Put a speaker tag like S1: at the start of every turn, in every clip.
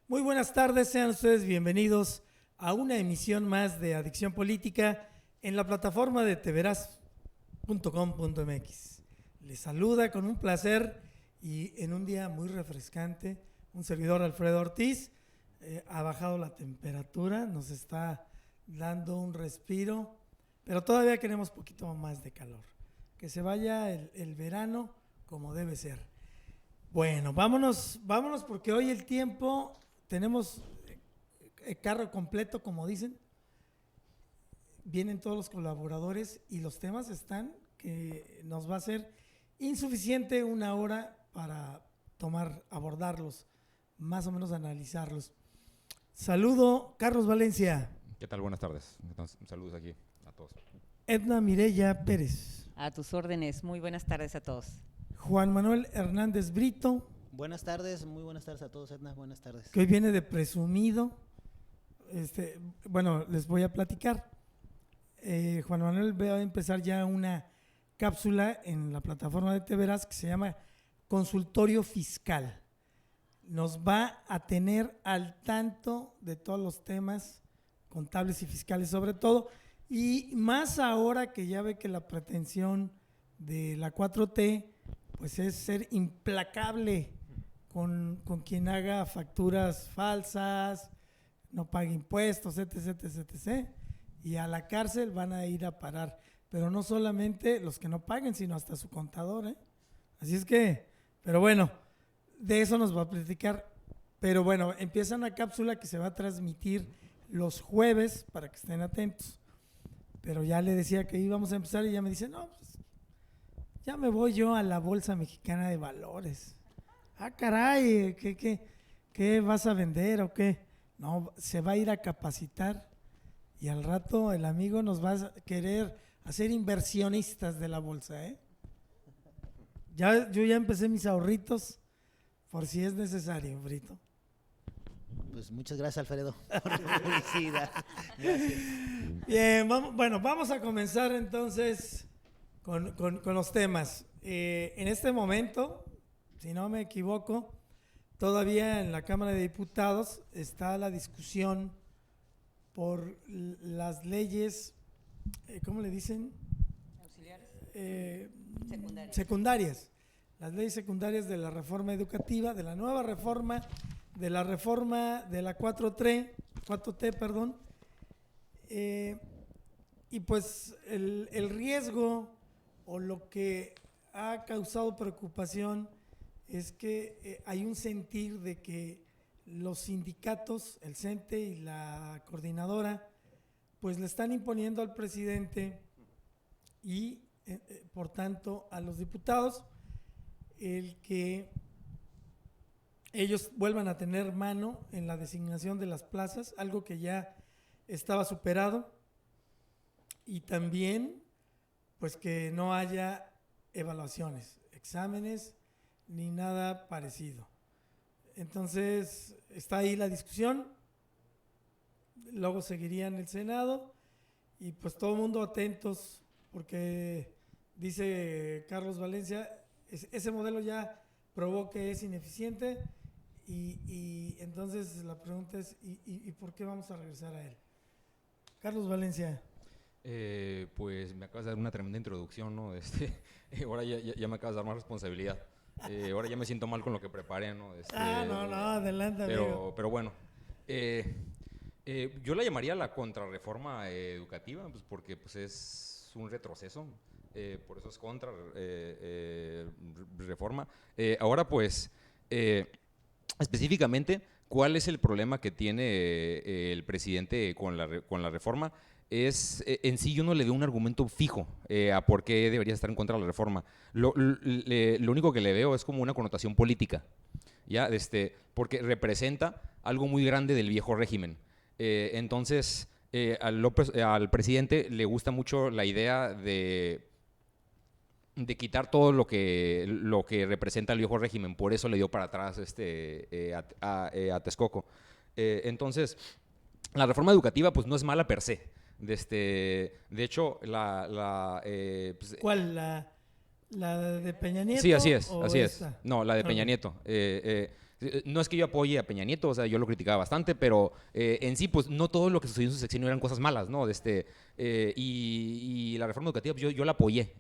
S1: Muy buenas tardes, sean ustedes bienvenidos a una emisión más de Adicción Política en la plataforma de teveraz.com.mx. Les saluda con un placer y en un día muy refrescante un servidor Alfredo Ortiz. Ha bajado la temperatura, nos está dando un respiro, pero todavía queremos poquito más de calor. Que se vaya el verano como debe ser. Bueno, vámonos porque hoy el tiempo, tenemos carro completo, como dicen. Vienen todos los colaboradores y los temas están que nos va a ser insuficiente una hora para abordarlos, más o menos analizarlos. Saludo, Carlos Valencia.
S2: ¿Qué tal? Buenas tardes. Saludos aquí a todos.
S1: Edna Mireya Pérez.
S3: A tus órdenes. Muy buenas tardes a todos.
S1: Juan Manuel Hernández Brito.
S4: Buenas tardes, muy buenas tardes a todos, Edna, buenas tardes.
S1: Que hoy viene de presumido. Bueno, les voy a platicar. Juan Manuel va a empezar ya una cápsula en la plataforma de Teveraz que se llama Consultorio Fiscal. Nos va a tener al tanto de todos los temas contables y fiscales sobre todo, y más ahora que ya ve que la pretensión de la 4T pues es ser implacable con quien haga facturas falsas, no pague impuestos, etc. Y a la cárcel van a ir a parar, pero no solamente los que no paguen, sino hasta su contador, ¿eh? Así es que, pero bueno, de eso nos va a platicar. Pero bueno, empieza una cápsula que se va a transmitir los jueves para que estén atentos. Pero ya le decía que íbamos a empezar y ya me dice, no, pues ya me voy yo a la Bolsa Mexicana de Valores. Ah, caray, ¿qué vas a vender o qué? No, se va a ir a capacitar y al rato el amigo nos va a querer hacer inversionistas de la bolsa, ¿eh? Yo ya empecé mis ahorritos por si es necesario, Brito.
S4: Pues muchas gracias, Alfredo, por la publicidad. Gracias.
S1: Bien, vamos a comenzar entonces con los temas. En este momento, si no me equivoco, todavía en la Cámara de Diputados está la discusión por las leyes, ¿cómo le dicen?
S3: Auxiliares.
S1: Secundarias. Las leyes secundarias de la reforma educativa, de la nueva reforma, de la reforma de la 4T, perdón. Y pues el riesgo o lo que ha causado preocupación es que hay un sentir de que los sindicatos, el CENTE y la coordinadora, pues le están imponiendo al presidente y por tanto a los diputados el que ellos vuelvan a tener mano en la designación de las plazas, algo que ya estaba superado, y también pues que no haya evaluaciones, exámenes ni nada parecido. Entonces está ahí la discusión, luego seguiría en el Senado y pues todo el mundo atentos porque dice Carlos Valencia, ese modelo ya probó que es ineficiente y entonces la pregunta es ¿y por qué vamos a regresar a él? Carlos Valencia.
S2: Pues me acabas de dar una tremenda introducción, ¿no? Ahora ya me acabas de dar más responsabilidad. Ahora ya me siento mal con lo que preparé, ¿no?
S1: No, adelante, amigo.
S2: Pero bueno, yo la llamaría la contrarreforma educativa, pues porque pues es un retroceso, por eso es contra reforma. Ahora pues, específicamente, ¿cuál es el problema que tiene el presidente con la reforma? En sí yo no le veo un argumento fijo a por qué debería estar en contra de la reforma. Lo único que le veo es como una connotación política, ¿ya? Porque representa algo muy grande del viejo régimen. Entonces, al presidente le gusta mucho la idea de quitar todo lo que representa el viejo régimen, por eso le dio para atrás a Texcoco. Entonces, la reforma educativa pues no es mala per se. De hecho, pues,
S1: ¿cuál? ¿La de Peña Nieto?
S2: Sí, así es.
S1: Esta?
S2: No, la de Peña Nieto. No es que yo apoye a Peña Nieto, o sea, yo lo criticaba bastante, pero en sí, pues no todo lo que sucedió en su sexenio eran cosas malas, ¿no? Y la reforma educativa, pues, yo la apoyé,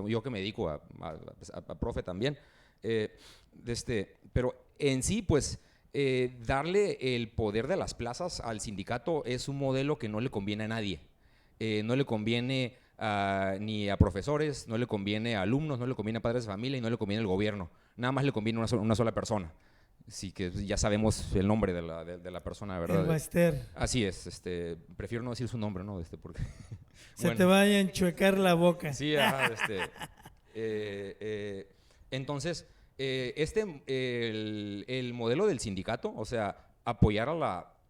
S2: yo que me dedico a profe también. Pero en sí, pues, darle el poder de las plazas al sindicato es un modelo que no le conviene a nadie. No le conviene ni a profesores, no le conviene a alumnos, no le conviene a padres de familia y no le conviene al gobierno. Nada más le conviene una sola persona. Sí, que ya sabemos el nombre de la persona, ¿verdad?
S1: El Baester.
S2: Así es, prefiero no decir su nombre, ¿no? Porque
S1: Se te vaya a enchuecar la boca.
S2: Sí, ajá, entonces, el modelo del sindicato, o sea, apoyar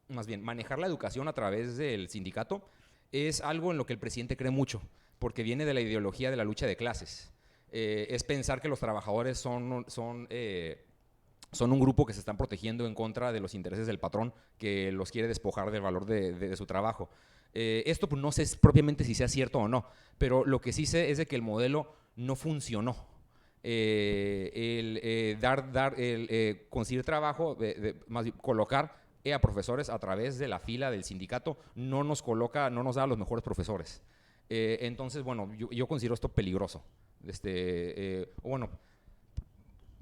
S2: más bien, manejar la educación a través del sindicato, es algo en lo que el presidente cree mucho, porque viene de la ideología de la lucha de clases. Es pensar que los trabajadores son un grupo que se están protegiendo en contra de los intereses del patrón, que los quiere despojar del valor de su trabajo. Esto pues, no sé propiamente si sea cierto o no, pero lo que sí sé es de que el modelo no funcionó. Conseguir trabajo, más bien, colocar a profesores a través de la fila del sindicato no nos da a los mejores profesores. Entonces, bueno, yo considero esto peligroso. Bueno,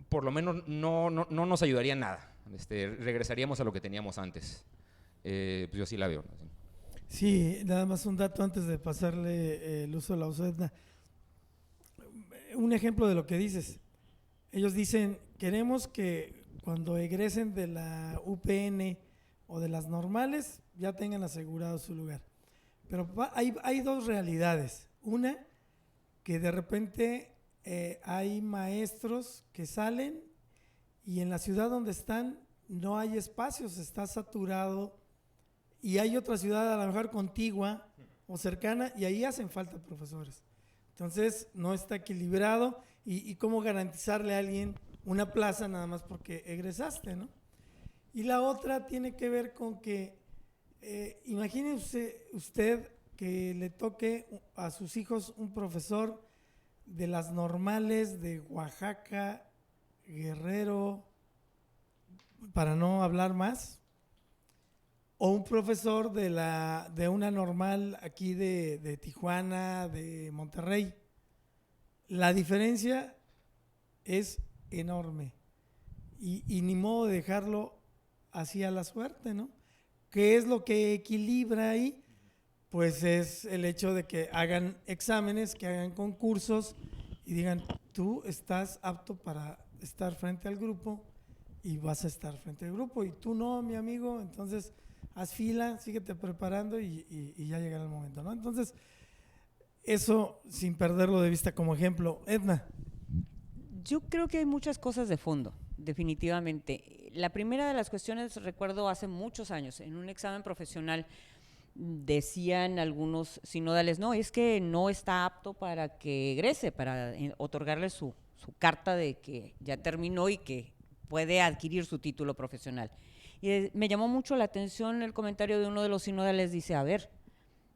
S2: por lo menos no nos ayudaría en nada. Regresaríamos a lo que teníamos antes. Pues yo sí la veo, ¿no?
S1: Sí, nada más un dato antes de pasarle el uso de la Edna. Un ejemplo de lo que dices. Ellos dicen, queremos que cuando egresen de la UPN o de las normales ya tengan asegurado su lugar. Pero hay dos realidades. Una, que de repente hay maestros que salen y en la ciudad donde están no hay espacios, está saturado, y hay otra ciudad a lo mejor contigua o cercana y ahí hacen falta profesores. Entonces no está equilibrado y cómo garantizarle a alguien una plaza nada más porque egresaste, ¿no? Y la otra tiene que ver con que imagínese usted que le toque a sus hijos un profesor de las normales de Oaxaca, Guerrero, para no hablar más, o un profesor de una normal aquí de Tijuana, de Monterrey. La diferencia es enorme y ni modo de dejarlo así a la suerte, ¿no? ¿Qué es lo que equilibra ahí? Pues es el hecho de que hagan exámenes, que hagan concursos y digan, tú estás apto para estar frente al grupo y vas a estar frente al grupo y tú no, mi amigo, entonces haz fila, síguete preparando y ya llegará el momento, ¿no? Entonces, eso sin perderlo de vista como ejemplo. Edna.
S3: Yo creo que hay muchas cosas de fondo, definitivamente. La primera de las cuestiones, recuerdo hace muchos años, en un examen profesional, decían algunos sinodales, no, es que no está apto para que egrese, para otorgarle su carta de que ya terminó y que puede adquirir su título profesional. Y me llamó mucho la atención el comentario de uno de los sinodales, dice, a ver,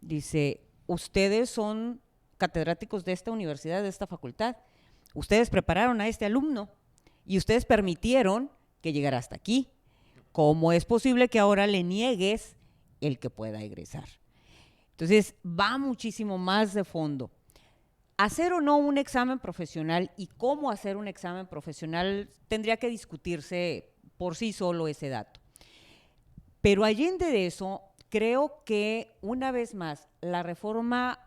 S3: dice, ustedes son catedráticos de esta universidad, de esta facultad, ustedes prepararon a este alumno y ustedes permitieron que llegara hasta aquí. ¿Cómo es posible que ahora le niegues el que pueda egresar? Entonces, va muchísimo más de fondo. Hacer o no un examen profesional y cómo hacer un examen profesional tendría que discutirse por sí solo ese dato. Pero allende de eso, creo que una vez más, la reforma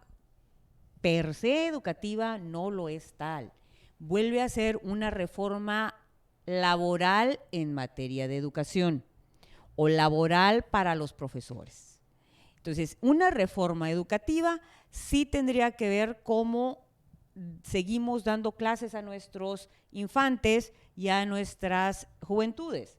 S3: per se educativa no lo es tal. Vuelve a ser una reforma laboral en materia de educación o laboral para los profesores. Entonces, una reforma educativa sí tendría que ver cómo seguimos dando clases a nuestros infantes y a nuestras juventudes.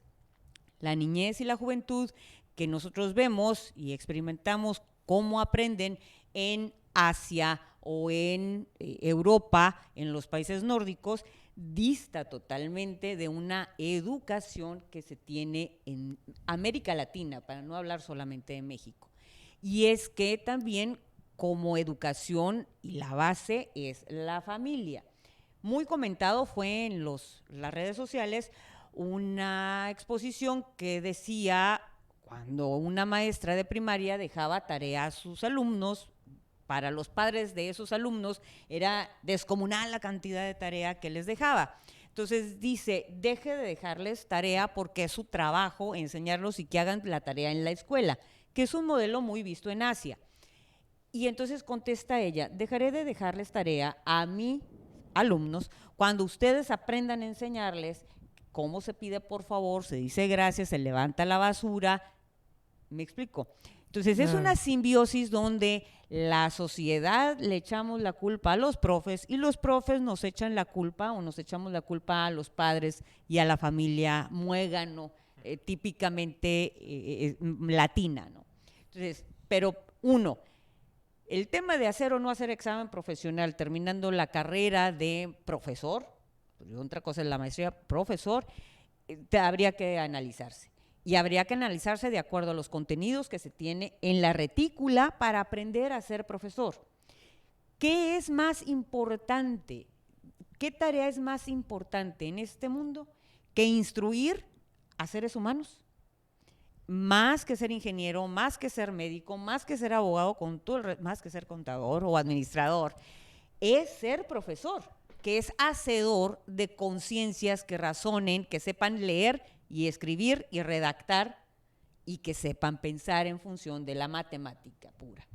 S3: La niñez y la juventud que nosotros vemos y experimentamos cómo aprenden en Asia o en Europa, en los países nórdicos, dista totalmente de una educación que se tiene en América Latina, para no hablar solamente de México. Y es que también como educación y la base es la familia. Muy comentado fue en las redes sociales una exposición que decía cuando una maestra de primaria dejaba tarea a sus alumnos, para los padres de esos alumnos era descomunal la cantidad de tarea que les dejaba. Entonces dice, deje de dejarles tarea porque es su trabajo enseñarlos y que hagan la tarea en la escuela, que es un modelo muy visto en Asia. Y entonces contesta ella, dejaré de dejarles tarea a mis alumnos cuando ustedes aprendan a enseñarles cómo se pide por favor, se dice gracias, se levanta la basura. ¿Me explico? Entonces es una simbiosis donde la sociedad le echamos la culpa a los profes y los profes nos echan la culpa o nos echamos la culpa a los padres y a la familia muégano, típicamente latina, ¿no? Entonces, pero uno, el tema de hacer o no hacer examen profesional terminando la carrera de profesor, otra cosa es la maestría, profesor, habría que analizarse. Y habría que analizarse de acuerdo a los contenidos que se tiene en la retícula para aprender a ser profesor. ¿Qué es más importante? ¿Qué tarea es más importante en este mundo que instruir a seres humanos? Más que ser ingeniero, más que ser médico, más que ser abogado, más que ser contador o administrador, es ser profesor, que es hacedor de conciencias que razonen, que sepan leer y escribir y redactar y que sepan pensar en función de la matemática pura.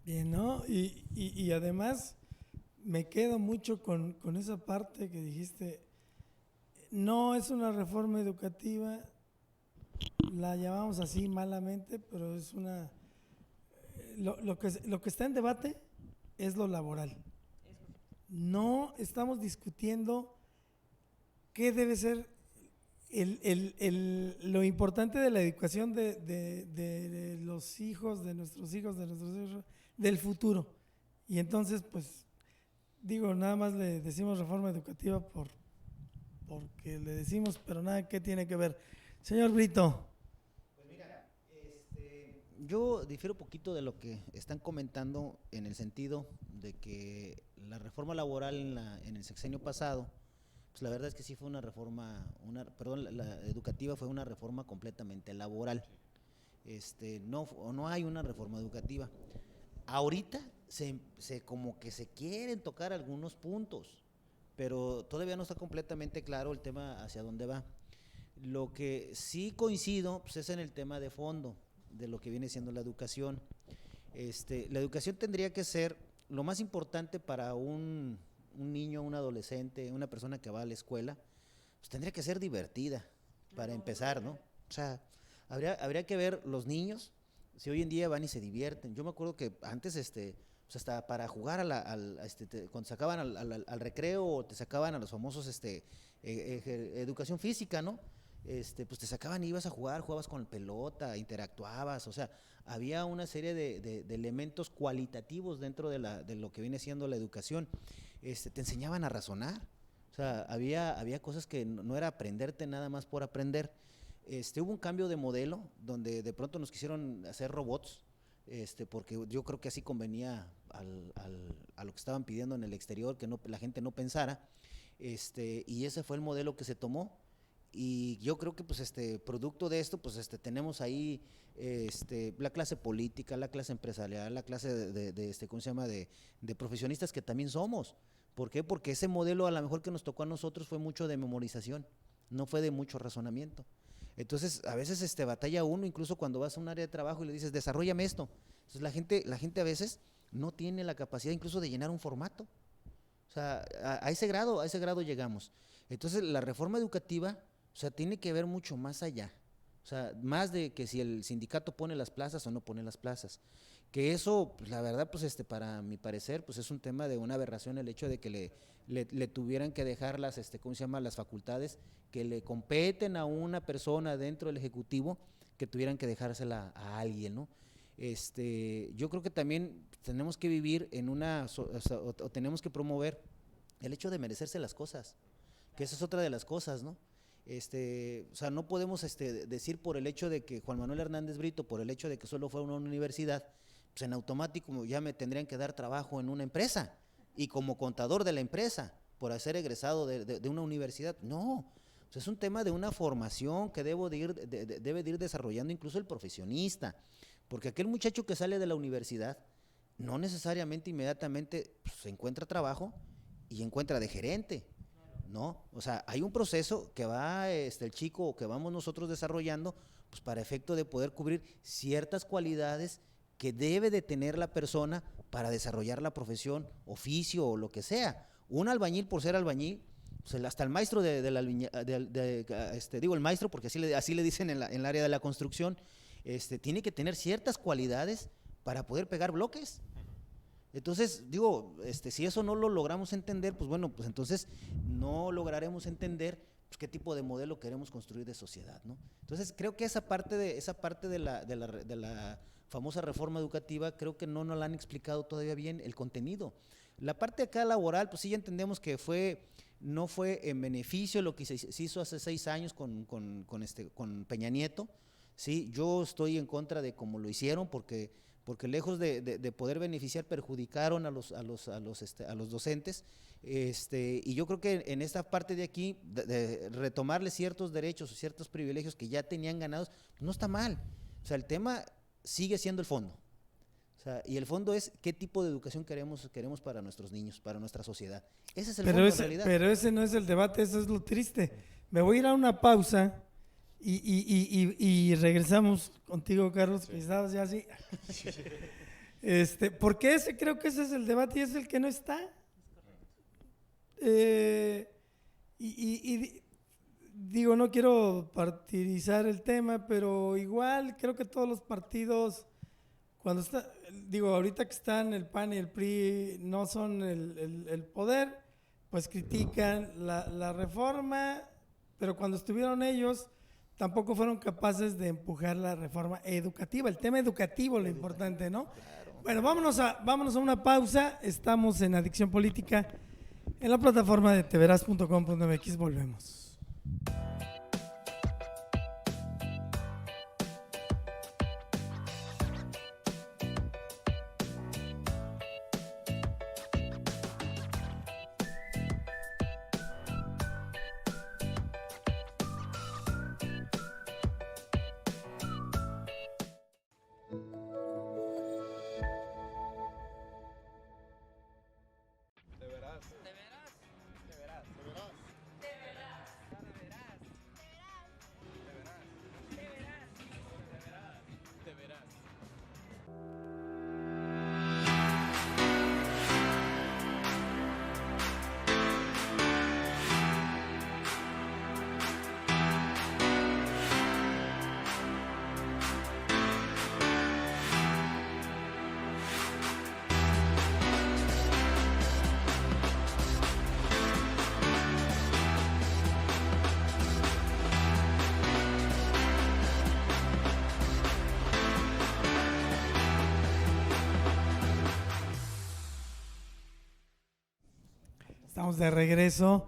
S1: Bien, ¿no? Y además me quedo mucho con esa parte que dijiste, no es una reforma educativa, la llamamos así malamente, pero es una… Lo que está en debate es lo laboral. No estamos discutiendo qué debe ser lo importante de la educación de los hijos, de nuestros hijos, del futuro. Y entonces, pues, digo, nada más le decimos reforma educativa porque le decimos, pero nada que tiene que ver. Señor Brito.
S4: Pues mira, yo difiero un poquito de lo que están comentando en el sentido de que la reforma laboral en el sexenio pasado, pues la verdad es que sí fue una reforma, la educativa fue una reforma completamente laboral. No hay una reforma educativa. Ahorita como que se quieren tocar algunos puntos, pero todavía no está completamente claro el tema hacia dónde va. Lo que sí coincido pues, es en el tema de fondo, de lo que viene siendo la educación. La educación tendría que ser lo más importante para un niño, un adolescente, una persona que va a la escuela, pues tendría que ser divertida para empezar, ¿no? O sea, habría que ver los niños, si hoy en día van y se divierten. Yo me acuerdo que antes, pues hasta para jugar cuando sacaban al recreo o te sacaban a los famosos educación física, ¿no? Pues te sacaban y ibas a jugar, jugabas con pelota, interactuabas, o sea, había una serie de elementos cualitativos dentro de lo que viene siendo la educación. Te enseñaban a razonar, o sea, había cosas que no era aprenderte nada más por aprender. Hubo un cambio de modelo donde de pronto nos quisieron hacer robots, porque yo creo que así convenía a lo que estaban pidiendo en el exterior, que la gente no pensara, y ese fue el modelo que se tomó. Y yo creo que pues producto de esto pues tenemos ahí la clase política, la clase empresarial, la clase ¿cómo se llama? de profesionistas que también somos. ¿Por qué? Porque ese modelo a lo mejor que nos tocó a nosotros fue mucho de memorización, no fue de mucho razonamiento. Entonces a veces batalla uno, incluso cuando vas a un área de trabajo y le dices desarróllame esto. Entonces la gente a veces no tiene la capacidad incluso de llenar un formato. O sea, a ese grado llegamos. Entonces la reforma educativa, o sea, tiene que ver mucho más allá. O sea, más de que si el sindicato pone las plazas o no pone las plazas. Que eso, pues, la verdad, pues para mi parecer, pues es un tema de una aberración el hecho de que le tuvieran que dejar ¿cómo se llama? Las facultades que le competen a una persona dentro del Ejecutivo, que tuvieran que dejársela a alguien, ¿no? Yo creo que también tenemos que vivir en o tenemos que promover el hecho de merecerse las cosas, que esa es otra de las cosas, ¿no? O sea, no podemos decir por el hecho de que Juan Manuel Hernández Brito, por el hecho de que solo fue a una universidad, pues en automático ya me tendrían que dar trabajo en una empresa y como contador de la empresa por ser egresado de una universidad. No, O sea, es un tema de una formación que debe de ir desarrollando incluso el profesionista, porque aquel muchacho que sale de la universidad no necesariamente inmediatamente pues, se encuentra trabajo y encuentra de gerente, ¿no? O sea, hay un proceso que va el chico o que vamos nosotros desarrollando pues para efecto de poder cubrir ciertas cualidades que debe de tener la persona para desarrollar la profesión, oficio o lo que sea. Un albañil por ser albañil, pues hasta el maestro digo el maestro porque así le dicen en el área de la construcción, tiene que tener ciertas cualidades para poder pegar bloques. Entonces, digo, si eso no lo logramos entender, pues bueno, pues entonces no lograremos entender pues, qué tipo de modelo queremos construir de sociedad, ¿no? Entonces, creo que esa parte de la famosa reforma educativa, creo que no nos la han explicado todavía bien el contenido. La parte acá laboral, pues sí ya entendemos que no fue en beneficio lo que se hizo hace 6 años con Peña Nieto. Sí, yo estoy en contra de cómo lo hicieron porque lejos de poder beneficiar perjudicaron a los docentes, y yo creo que en esta parte de aquí de retomarles ciertos derechos o ciertos privilegios que ya tenían ganados, pues no está mal. O sea, el tema sigue siendo el fondo. O sea, y el fondo es qué tipo de educación queremos para nuestros niños, para nuestra sociedad. Ese es el fondo en realidad.
S1: Pero ese no es el debate, eso es lo triste. Me voy a ir a una pausa y regresamos contigo, Carlos, que estabas ya así. Porque creo que ese es el debate y es el que no está. Digo, no quiero partidizar el tema, pero igual creo que todos los partidos, ahorita que están el PAN y el PRI no son el poder, pues critican la reforma, pero cuando estuvieron ellos tampoco fueron capaces de empujar la reforma educativa, el tema educativo, lo importante, ¿no?
S4: Claro.
S1: Bueno, vámonos a una pausa, estamos en Adicción Política, en la plataforma de tveras.com.mx, volvemos. Estamos de regreso.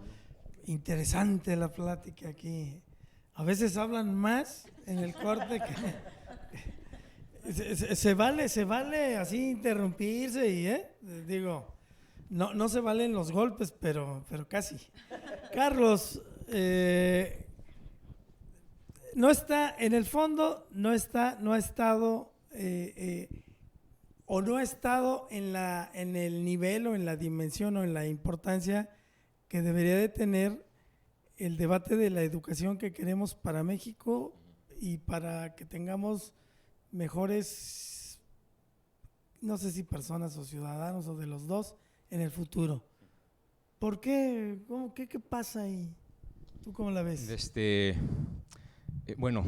S1: Interesante la plática aquí. A veces hablan más en el corte que se vale así interrumpirse y digo, no se valen los golpes, pero casi. Carlos, no está en el fondo, no ha estado o no ha estado en el nivel o en la dimensión o en la importancia que debería de tener el debate de la educación que queremos para México y para que tengamos mejores, no sé si personas o ciudadanos o de los dos en el futuro. ¿Por qué? ¿Qué pasa ahí? ¿Tú cómo la ves?
S2: Bueno,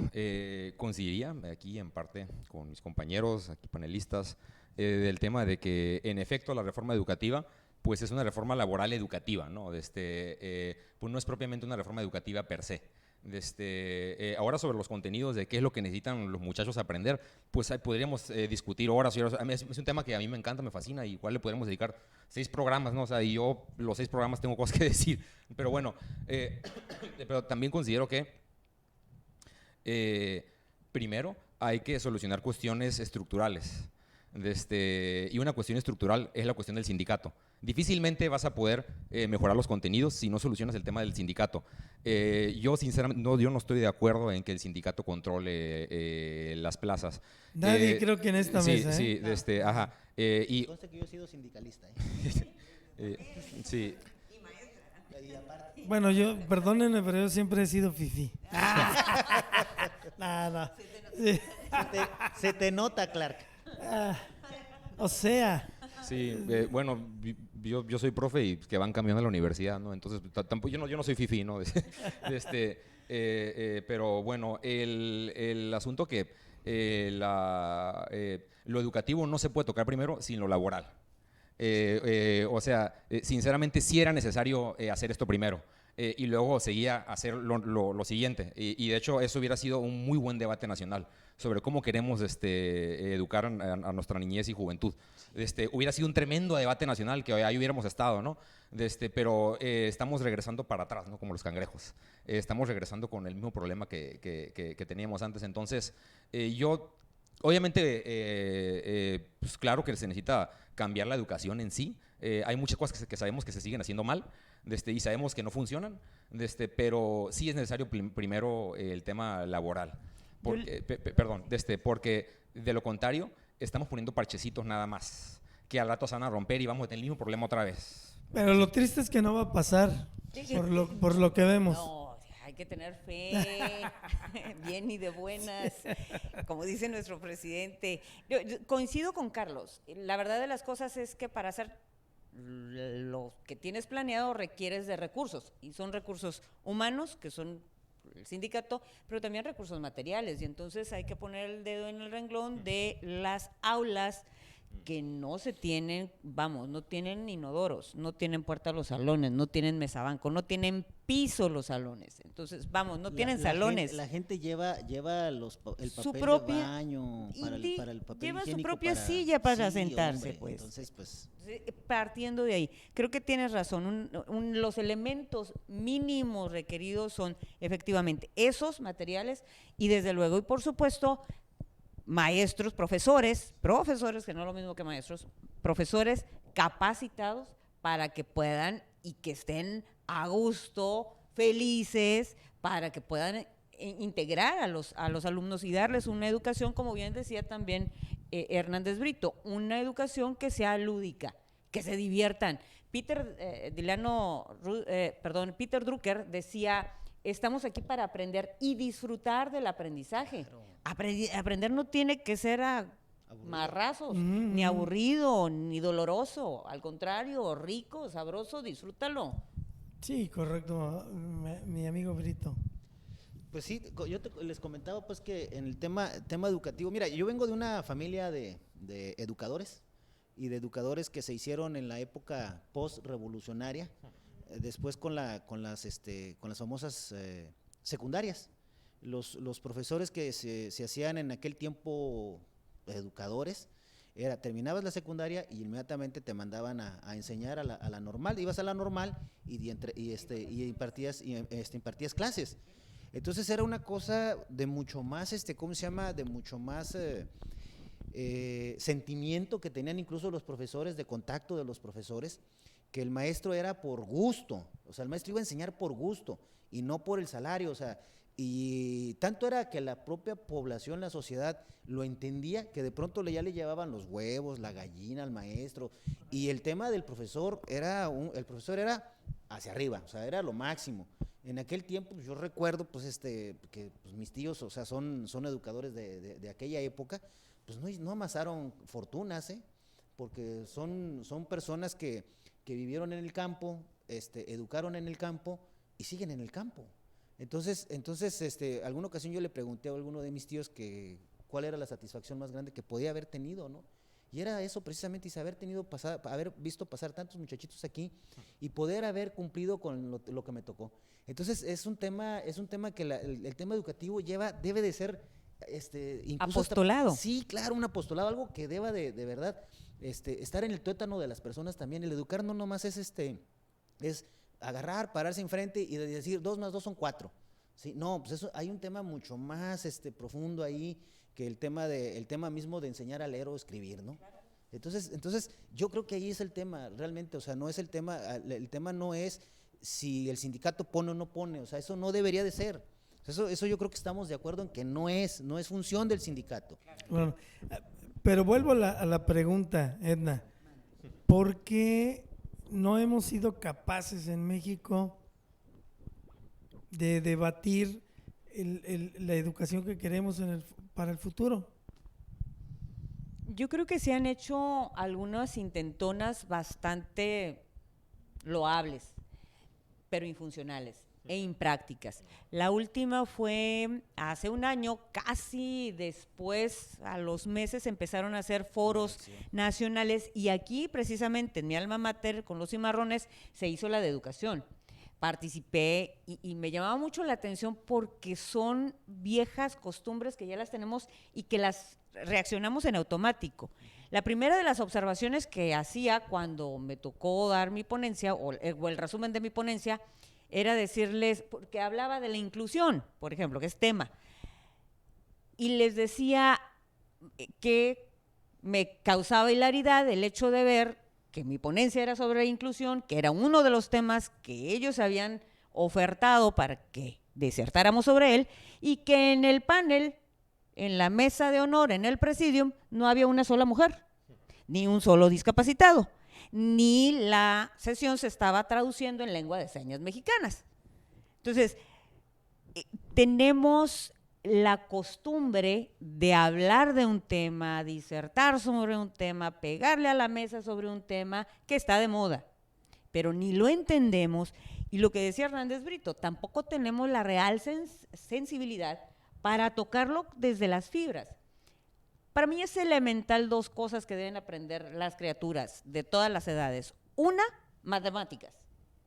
S2: coincidiría aquí en parte con mis compañeros, aquí panelistas, del tema de que en efecto la reforma educativa pues es una reforma laboral educativa, ¿no? Pues no es propiamente una reforma educativa per se. Ahora sobre los contenidos de qué es lo que necesitan los muchachos aprender, pues podríamos discutir horas y horas. Es un tema que a mí me encanta, me fascina, y igual le podríamos dedicar 6 programas, ¿no? O sea, y yo los 6 programas tengo cosas que decir, pero bueno, pero también considero que primero hay que solucionar cuestiones estructurales. Y una cuestión estructural es la cuestión del sindicato. Difícilmente vas a poder mejorar los contenidos si no solucionas el tema del sindicato. Yo sinceramente yo no estoy de acuerdo en que el sindicato controle las plazas.
S1: Nadie creo que en esta
S2: sí,
S1: mesa.
S2: Sí, ajá. Y,
S4: Conste que yo he sido sindicalista.
S2: sí.
S4: Y aparte,
S1: Bueno, yo, perdónenme, pero yo siempre he sido fifí. Nada. Sí.
S4: se te nota, Clark.
S1: O sea,
S2: Sí, bueno, yo soy profe y que van cambiando a la universidad, ¿no? Entonces, tampoco, yo no soy fifí, ¿no? Pero bueno, el asunto que lo educativo no se puede tocar primero sin lo laboral. Sinceramente sí era necesario hacer esto primero. Y luego seguía a hacer lo siguiente. Y de hecho eso hubiera sido un muy buen debate nacional sobre cómo queremos educar a nuestra niñez y juventud. Hubiera sido un tremendo debate nacional que ahí hubiéramos estado, ¿no? Pero estamos regresando para atrás, ¿no? Como los cangrejos. Estamos regresando con el mismo problema que teníamos antes. Entonces, obviamente, pues claro que se necesita cambiar la educación en sí. Hay muchas cosas que sabemos que se siguen haciendo mal y sabemos que no funcionan, pero sí es necesario primero el tema laboral. Porque de lo contrario estamos poniendo parchecitos nada más, que al rato se van a romper y vamos a tener el mismo problema otra vez.
S1: pero lo triste es que no va a pasar por lo que vemos.
S3: No, hay que tener fe, bien y de buenas, como dice nuestro presidente. Yo coincido con Carlos. La verdad de las cosas es que para hacer lo que tienes planeado requieres de recursos, y son recursos humanos, que son el sindicato, pero también recursos materiales, y entonces hay que poner el dedo en el renglón de las aulas que no se tienen, no tienen inodoros, no tienen puerta a los salones, no tienen mesabanco, no tienen piso los salones. Entonces, no tienen salones.
S4: La gente lleva el
S3: Su
S4: papel
S3: propia-
S4: de baño para el papel
S3: lleva su
S4: higiénico
S3: propia silla para
S4: sí,
S3: sentarse,
S4: hombre.
S3: pues.
S4: Entonces, pues,
S3: Sí, partiendo de ahí, creo que tienes razón. Los elementos mínimos requeridos son efectivamente esos materiales y desde luego y por supuesto maestros, profesores que no es lo mismo que maestros, profesores capacitados para que puedan y que estén a gusto, felices, para que puedan integrar a los alumnos y darles una educación, como bien decía también Hernández Brito, una educación que sea lúdica, que se diviertan. Peter Drucker decía: estamos aquí para aprender y disfrutar del aprendizaje.
S4: Claro.
S3: Aprender no tiene que ser a marrazos, ni aburrido, ni doloroso. Al contrario, rico, sabroso, disfrútalo.
S1: Sí, correcto, mi amigo Brito.
S4: pues sí, les comentaba pues que en el tema educativo, mira, yo vengo de una familia de educadores y de educadores que se hicieron en la época post-revolucionaria, después con las famosas secundarias. Los profesores que se hacían en aquel tiempo educadores, terminabas la secundaria y inmediatamente te mandaban a enseñar a la normal, ibas a la normal y impartías clases. Entonces era una cosa de mucho más, ¿cómo se llama? De mucho más sentimiento que tenían incluso los profesores, de contacto de los profesores, que el maestro era por gusto, o sea, el maestro iba a enseñar por gusto y no por el salario, o sea, y tanto era que la propia población, la sociedad, lo entendía, que de pronto ya le llevaban los huevos, la gallina al maestro, y el tema del profesor el profesor era hacia arriba, o sea, era lo máximo. En aquel tiempo, pues, yo recuerdo, pues, que pues, mis tíos, o sea, son educadores de aquella época, pues no amasaron fortunas, porque son personas que vivieron en el campo, educaron en el campo y siguen en el campo. Entonces, alguna ocasión yo le pregunté a alguno de mis tíos que cuál era la satisfacción más grande que podía haber tenido, ¿no? Y era eso precisamente, y haber visto pasar tantos muchachitos aquí y poder haber cumplido con lo que me tocó. Entonces, es un tema que el tema educativo debe de ser incluso
S3: apostolado.
S4: Sí, claro, un apostolado, algo que deba de verdad estar en el tuétano de las personas también. El educar no nomás es agarrar, pararse enfrente y decir 2 más 2 son 4. ¿Sí? No, pues eso, hay un tema mucho más profundo ahí, que el tema mismo de enseñar a leer o escribir, ¿no? Entonces yo creo que ahí es el tema, realmente, o sea, no es el tema no es si el sindicato pone o no pone, o sea, eso no debería de ser. Eso yo creo que estamos de acuerdo en que no es función del sindicato.
S1: Bueno, pero vuelvo a la pregunta, Edna. ¿Por qué no hemos sido capaces en México de debatir la educación que queremos para el futuro?
S3: Yo creo que se han hecho algunas intentonas bastante loables, pero infuncionales e imprácticas. La última fue hace un año, casi después, a los meses, empezaron a hacer foros nacionales, y aquí, precisamente, en mi alma mater, con los Cimarrones, se hizo la de educación. Participé y me llamaba mucho la atención porque son viejas costumbres que ya las tenemos y que las reaccionamos en automático. La primera de las observaciones que hacía cuando me tocó dar mi ponencia o el resumen de mi ponencia era decirles, porque hablaba de la inclusión, por ejemplo, que es tema, y les decía que me causaba hilaridad el hecho de ver que mi ponencia era sobre la inclusión, que era uno de los temas que ellos habían ofertado para que disertáramos sobre él, y que en el panel, en la mesa de honor, en el presidium, no había una sola mujer, ni un solo discapacitado, ni la sesión se estaba traduciendo en lengua de señas mexicanas. Entonces, tenemos la costumbre de hablar de un tema, disertar sobre un tema, pegarle a la mesa sobre un tema que está de moda, pero ni lo entendemos, y lo que decía Hernández Brito, tampoco tenemos la real sensibilidad para tocarlo desde las fibras. Para mí es elemental dos cosas que deben aprender las criaturas de todas las edades. Una, matemáticas,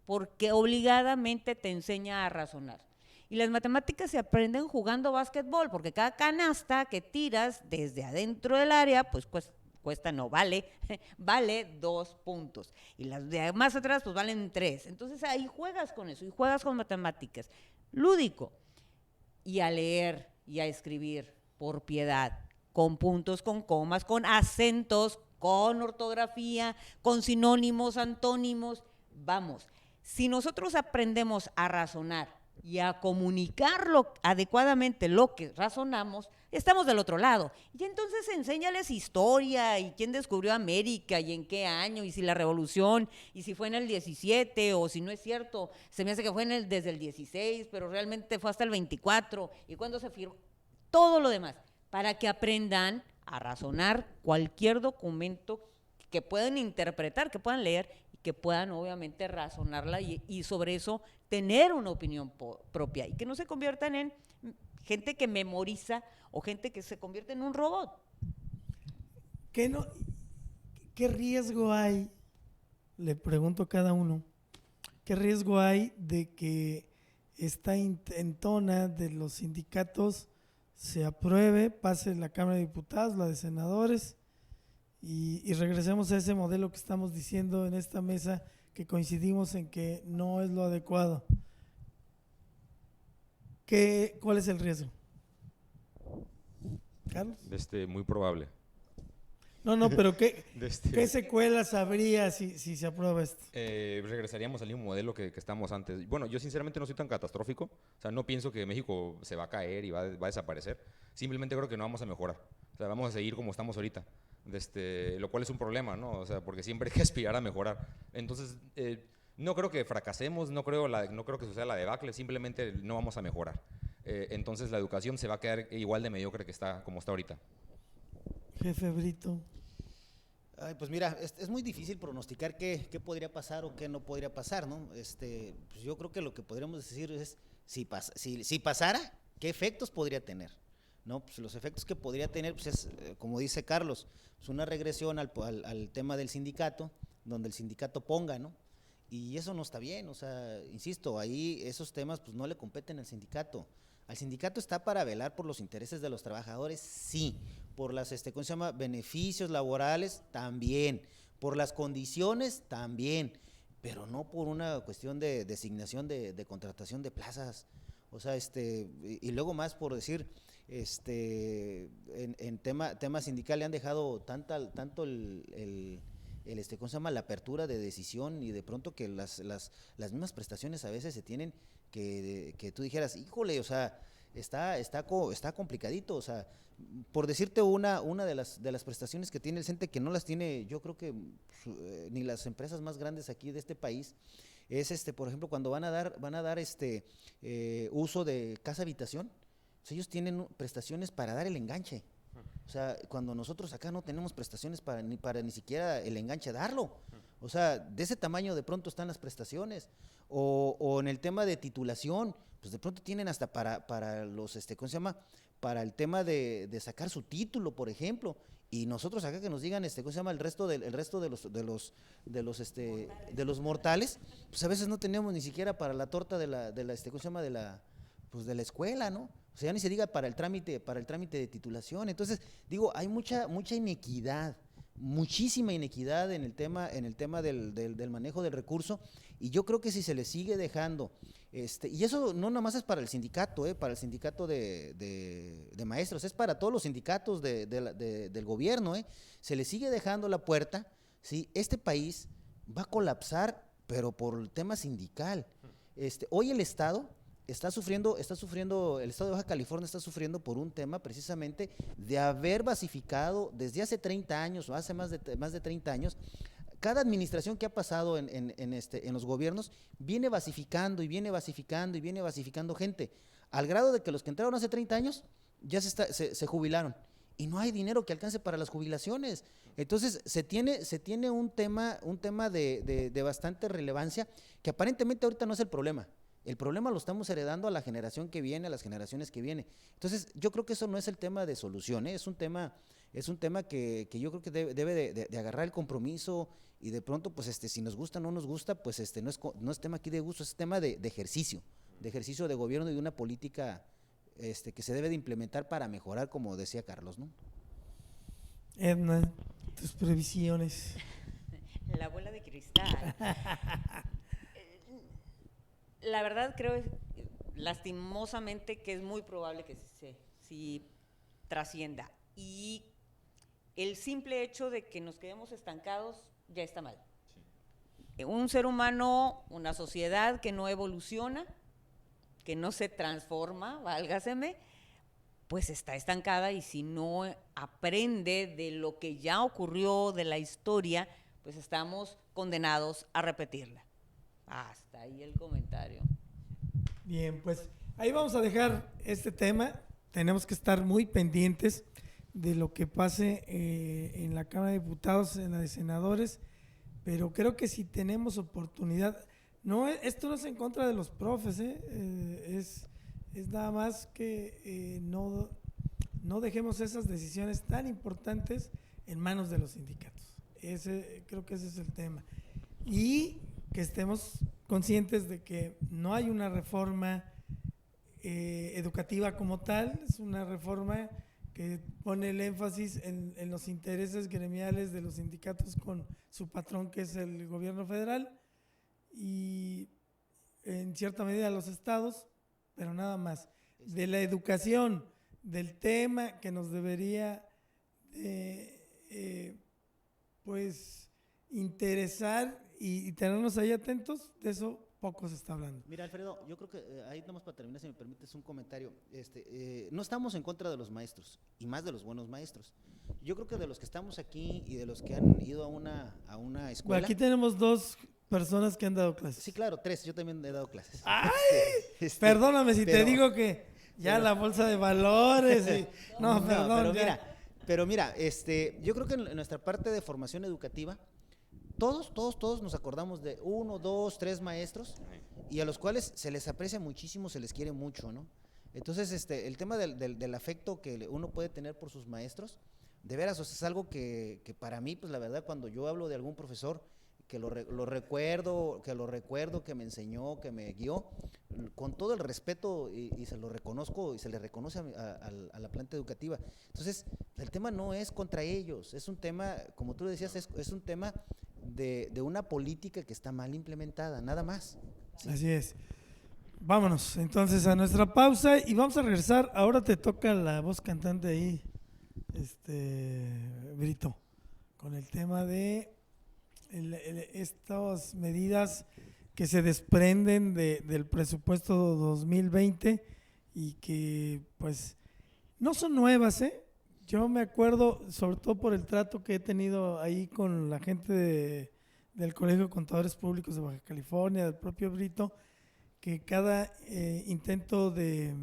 S3: porque obligadamente te enseña a razonar. Y las matemáticas se aprenden jugando básquetbol, porque cada canasta que tiras desde adentro del área, pues vale 2 puntos. Y las de más atrás, pues valen 3. Entonces ahí juegas con eso, y juegas con matemáticas. Lúdico. Y a leer y a escribir, por piedad, con puntos, con comas, con acentos, con ortografía, con sinónimos, antónimos. Vamos, si nosotros aprendemos a razonar y a comunicarlo adecuadamente lo que razonamos, estamos del otro lado. Y entonces enséñales historia, y quién descubrió América, y en qué año, y si la revolución, y si fue en el 17, o si no es cierto, se me hace que fue desde el 16, pero realmente fue hasta el 24, y cuándo se firmó, todo lo demás, para que aprendan a razonar cualquier documento que puedan interpretar, que puedan leer, y que puedan obviamente razonarla y sobre eso tener una opinión propia, y que no se conviertan en gente que memoriza o gente que se convierte en un robot.
S1: ¿Qué riesgo hay? Le pregunto a cada uno, ¿qué riesgo hay de que esta intentona de los sindicatos se apruebe, pase en la Cámara de Diputados, la de Senadores, y regresemos a ese modelo que estamos diciendo en esta mesa, que coincidimos en que no es lo adecuado? ¿Cuál es el riesgo? ¿Carlos?
S2: Muy probable.
S1: No, pero ¿qué secuelas habría si se aprueba esto?
S2: Regresaríamos al mismo modelo que estamos antes. Bueno, yo sinceramente no soy tan catastrófico. O sea, no pienso que México se va a caer y va a desaparecer. Simplemente creo que no vamos a mejorar. O sea, vamos a seguir como estamos ahorita. Lo cual es un problema, ¿no? O sea, porque siempre hay que aspirar a mejorar. Entonces, no creo que fracasemos, no creo que suceda la debacle, simplemente no vamos a mejorar. Entonces, la educación se va a quedar igual de mediocre como está ahorita.
S1: Jefe Brito.
S4: Ay, pues mira, es muy difícil pronosticar qué podría pasar o qué no podría pasar, ¿no? Pues yo creo que lo que podríamos decir es, si pasara, ¿qué efectos podría tener? ¿No? Pues los efectos que podría tener, pues es, como dice Carlos, pues una regresión al tema del sindicato, donde el sindicato ponga, ¿no? Y eso no está bien, o sea, insisto, ahí esos temas pues no le competen al sindicato. Al sindicato está para velar por los intereses de los trabajadores, sí, por las ¿cómo se llama? Beneficios laborales también, por las condiciones también, pero no por una cuestión de designación de contratación de plazas. O sea, y luego más por decir, en tema sindical le han dejado tanto ¿cómo se llama? La apertura de decisión y de pronto que las mismas prestaciones a veces se tienen que tú dijeras, híjole, o sea, está complicadito, o sea, por decirte una de las prestaciones que tiene el CENTE, que no las tiene, yo creo que ni las empresas más grandes aquí de este país, es por ejemplo, cuando van a dar uso de casa habitación, o sea, ellos tienen prestaciones para dar el enganche. O sea, cuando nosotros acá no tenemos prestaciones para ni siquiera el enganche darlo. O sea, de ese tamaño de pronto están las prestaciones. O en el tema de titulación, pues de pronto tienen hasta para los, ¿cómo se llama? Para el tema de sacar su título, por ejemplo. Y nosotros acá que nos digan, ¿cómo se llama? El resto de los mortales, pues a veces no tenemos ni siquiera para la torta ¿cómo se llama? De la escuela, ¿no? O sea, ya ni se diga para el trámite de titulación. Entonces, digo, hay mucha inequidad, muchísima inequidad en el tema del manejo del recurso, y yo creo que si se le sigue dejando, y eso no nomás es para el sindicato, para el sindicato de maestros, es para todos los sindicatos del gobierno, se le sigue dejando la puerta, ¿sí? Este país va a colapsar, pero por el tema sindical. Hoy el Estado está sufriendo, el Estado de Baja California está sufriendo por un tema precisamente de haber basificado desde hace 30 años o hace más de 30 años. Cada administración que ha pasado en los gobiernos viene basificando gente, al grado de que los que entraron hace 30 años ya se jubilaron y no hay dinero que alcance para las jubilaciones. Entonces se tiene un tema de bastante relevancia, que aparentemente ahorita no es el problema. El problema lo estamos heredando a la generación que viene, a las generaciones que vienen. Entonces, yo creo que eso no es el tema de solución, es un tema que yo creo que debe de agarrar el compromiso, y de pronto, pues, si nos gusta o no nos gusta, pues, no es tema aquí de gusto, es tema de ejercicio de gobierno y de una política que se debe de implementar para mejorar, como decía Carlos, ¿no?
S1: Edna, tus previsiones.
S3: La bola de cristal. La verdad creo lastimosamente que es muy probable que sí trascienda, y el simple hecho de que nos quedemos estancados ya está mal. Sí. Un ser humano, una sociedad que no evoluciona, que no se transforma, válgaseme, pues está estancada, y si no aprende de lo que ya ocurrió, de la historia, pues estamos condenados a repetirla. Hasta ahí el comentario.
S1: Bien, pues ahí vamos a dejar este tema. Tenemos que estar muy pendientes de lo que pase en la Cámara de Diputados, en la de Senadores, pero creo que si tenemos oportunidad, esto no es en contra de los profes, es nada más que no dejemos esas decisiones tan importantes en manos de los sindicatos. Creo que ese es el tema. Y que estemos conscientes de que no hay una reforma educativa como tal, es una reforma que pone el énfasis en los intereses gremiales de los sindicatos con su patrón, que es el gobierno federal, y en cierta medida los estados, pero nada más. De la educación, del tema que nos debería pues interesar y tenernos ahí atentos, de eso poco se está hablando.
S4: Mira, Alfredo, yo creo que ahí estamos para terminar, si me permites un comentario. No estamos en contra de los maestros, y más de los buenos maestros. Yo creo que de los que estamos aquí y de los que han ido a una escuela.
S1: Bueno, aquí tenemos 2 personas que han dado clases.
S4: Sí, claro, 3, yo también he dado clases.
S1: ¡Ay! Perdóname si te digo que ya la bolsa de valores y… No, perdón.
S4: Pero mira, yo creo que en nuestra parte de formación educativa, todos nos acordamos de 1, 2, 3 maestros, y a los cuales se les aprecia muchísimo, se les quiere mucho, ¿no? Entonces, el tema del afecto que uno puede tener por sus maestros, de veras, o sea, es algo que para mí, pues la verdad, cuando yo hablo de algún profesor que lo recuerdo, que me enseñó, que me guió, con todo el respeto, y se lo reconozco y se le reconoce a la planta educativa. Entonces, el tema no es contra ellos, es un tema, como tú decías, es un tema de una política que está mal implementada, nada más.
S1: ¿Sí? Así es. Vámonos entonces a nuestra pausa y vamos a regresar. Ahora te toca la voz cantante ahí, Brito, con el tema de estas medidas que se desprenden del presupuesto 2020 y que pues no son nuevas, ¿eh? Yo me acuerdo, sobre todo por el trato que he tenido ahí con la gente del Colegio de Contadores Públicos de Baja California, del propio Brito, que cada intento de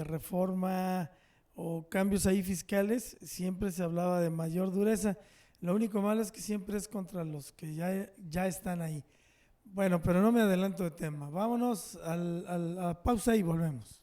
S1: reforma o cambios ahí fiscales siempre se hablaba de mayor dureza. Lo único malo es que siempre es contra los que ya están ahí. Bueno, pero no me adelanto de tema. Vámonos a la pausa y volvemos.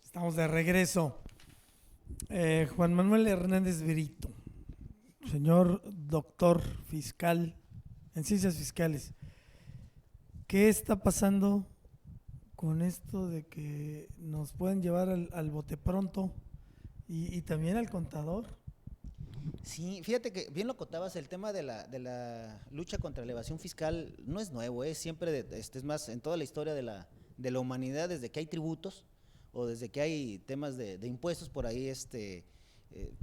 S1: Estamos de regreso. Juan Manuel Hernández Brito, señor doctor fiscal en ciencias fiscales, ¿qué está pasando con esto de que nos pueden llevar al bote pronto y también al contador?
S4: Sí, fíjate que bien lo contabas, el tema de la lucha contra la evasión fiscal no es nuevo, siempre, es más, en toda la historia de la humanidad, desde que hay tributos o desde que hay temas de impuestos, por ahí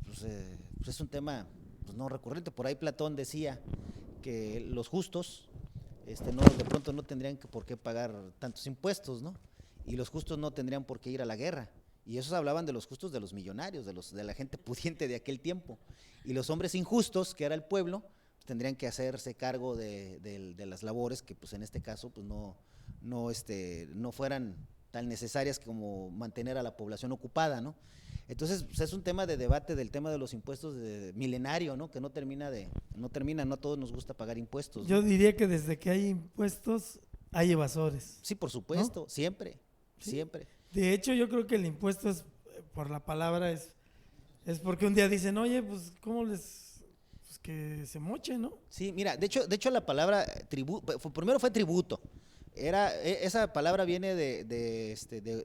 S4: pues es un tema pues no recurrente. Por ahí Platón decía que los justos de pronto no tendrían por qué pagar tantos impuestos, ¿no? Y los justos no tendrían por qué ir a la guerra. Y esos hablaban de los justos de los millonarios, de la gente pudiente de aquel tiempo. Y los hombres injustos, que era el pueblo, pues tendrían que hacerse cargo de las labores que pues en este caso pues no fueran tan necesarias como mantener a la población ocupada, ¿no? Entonces, pues es un tema de debate del tema de los impuestos milenario, ¿no? Que no termina, no a todos nos gusta pagar impuestos, ¿no?
S1: Yo diría que desde que hay impuestos hay evasores.
S4: Sí, por supuesto, ¿no? Siempre,
S1: ¿sí?
S4: Siempre.
S1: De hecho, yo creo que el impuesto es, por la palabra, es porque un día dicen, oye, pues, ¿cómo les...? Pues que se moche, ¿no?
S4: Sí, mira, de hecho la palabra primero fue tributo. Esa palabra viene de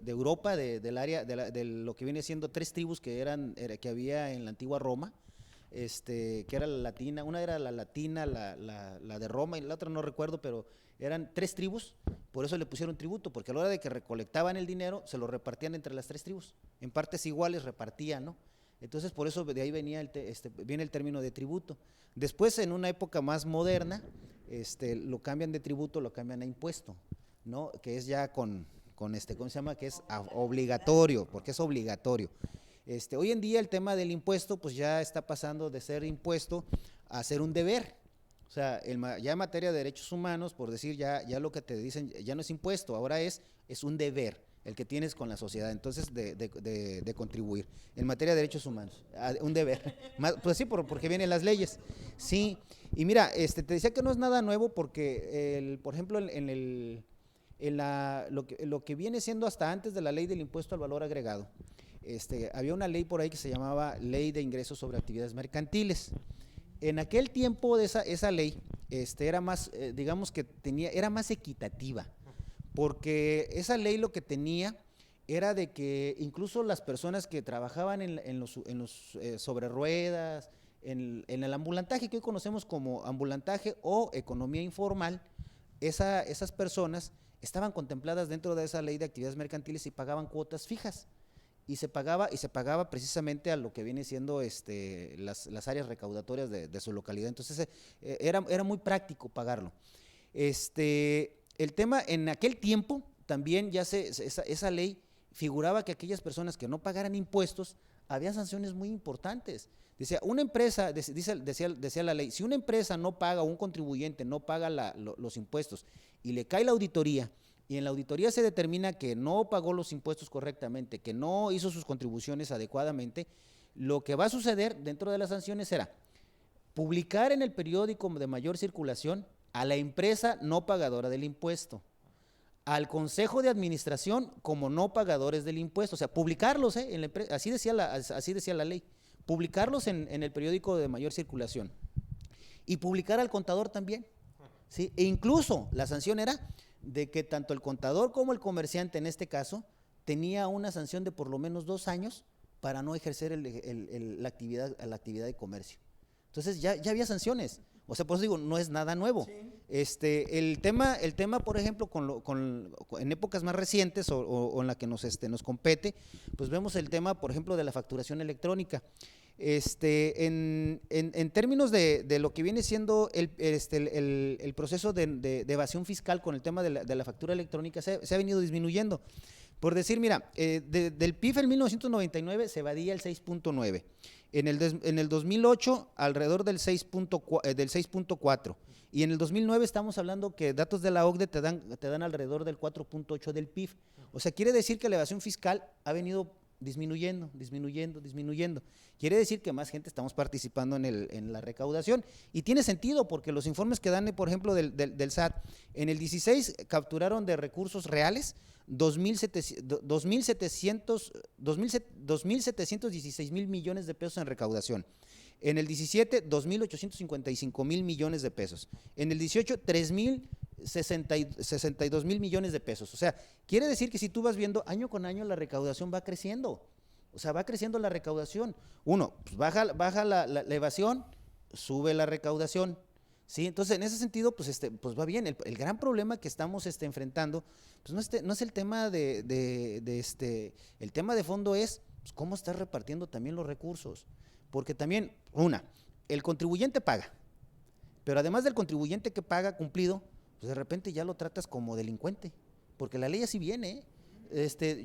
S4: Europa, del área de lo que viene siendo 3 tribus que había en la antigua Roma, que era la latina, una era la latina, la de Roma y la otra no recuerdo, pero eran 3 tribus, por eso le pusieron tributo, porque a la hora de que recolectaban el dinero se lo repartían entre las 3 tribus, en partes iguales repartían, ¿no? Entonces por eso de ahí viene el término de tributo. Después, en una época más moderna, lo cambian de tributo, lo cambian a impuesto, ¿no? Que es ya ¿cómo se llama? Que es obligatorio, porque es obligatorio. Hoy en día el tema del impuesto pues ya está pasando de ser impuesto a ser un deber. O sea, ya en materia de derechos humanos, por decir, ya lo que te dicen ya no es impuesto, ahora es un deber el que tienes con la sociedad, entonces de contribuir. En materia de derechos humanos, un deber. Pues sí, porque vienen las leyes. Sí, y mira, te decía que no es nada nuevo porque, por ejemplo, lo que viene siendo hasta antes de la ley del impuesto al valor agregado, había una ley por ahí que se llamaba Ley de Ingresos sobre Actividades Mercantiles. En aquel tiempo de esa ley, era más, digamos que era más equitativa, porque esa ley lo que tenía era de que incluso las personas que trabajaban en los sobre ruedas, en el ambulantaje, que hoy conocemos como ambulantaje o economía informal, esas personas estaban contempladas dentro de esa ley de actividades mercantiles y pagaban cuotas fijas. y se pagaba precisamente a lo que viene siendo las áreas recaudatorias de su localidad. Entonces era muy práctico pagarlo. El tema, en aquel tiempo también ya esa ley figuraba que aquellas personas que no pagaran impuestos, había sanciones muy importantes. Decía, una empresa, decía la ley, si una empresa no paga, o un contribuyente no paga los impuestos y le cae la auditoría, y en la auditoría se determina que no pagó los impuestos correctamente, que no hizo sus contribuciones adecuadamente, lo que va a suceder dentro de las sanciones será publicar en el periódico de mayor circulación a la empresa no pagadora del impuesto, al consejo de administración como no pagadores del impuesto, o sea, publicarlos, en la así decía la ley, publicarlos en el periódico de mayor circulación y publicar al contador también, ¿sí? E incluso la sanción era de que tanto el contador como el comerciante en este caso tenía una sanción de por lo menos 2 años para no ejercer la actividad de comercio. Entonces ya había sanciones. O sea, por eso digo, no es nada nuevo. Sí. El tema, por ejemplo, en épocas más recientes o en la que nos compete, pues vemos el tema, por ejemplo, de la facturación electrónica. En términos de lo que viene siendo el proceso de evasión fiscal con el tema de la factura electrónica se ha venido disminuyendo. Por decir, mira, del PIB en 1999 se evadía el 6.9%. En el 2008 alrededor del 6.4%. Y en el 2009 estamos hablando que datos de la OCDE te dan alrededor del 4.8% del PIB. O sea, quiere decir que la evasión fiscal ha venido disminuyendo. Quiere decir que más gente estamos participando en la recaudación. Y tiene sentido porque los informes que dan, por ejemplo, del SAT, en el 16 capturaron de recursos reales 2.716 mil millones de pesos en recaudación. En el 17, 2.855 mil millones de pesos. En el 18, 3.062 mil millones de pesos. O sea, quiere decir que si tú vas viendo año con año la recaudación va creciendo. O sea, va creciendo la recaudación. Uno, pues baja la evasión, sube la recaudación. ¿Sí? Entonces, en ese sentido, pues va bien. El gran problema que estamos enfrentando, pues no es el tema el tema de fondo es pues, cómo estás repartiendo también los recursos. Porque también, el contribuyente paga, pero además del contribuyente que paga cumplido, pues de repente ya lo tratas como delincuente, porque la ley así viene.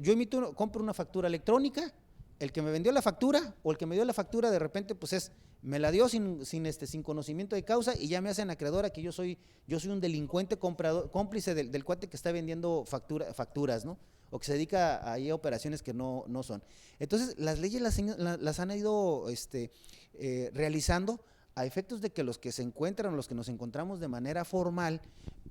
S4: Yo compro una factura electrónica, el que me vendió la factura o el que me dio la factura de repente pues me la dio sin conocimiento de causa y ya me hacen acreedora que yo soy un delincuente comprador, cómplice del cuate que está vendiendo facturas, ¿no? O que se dedica ahí a operaciones que no son. Entonces, las leyes las han ido realizando a efectos de que los que se encuentran, los que nos encontramos de manera formal,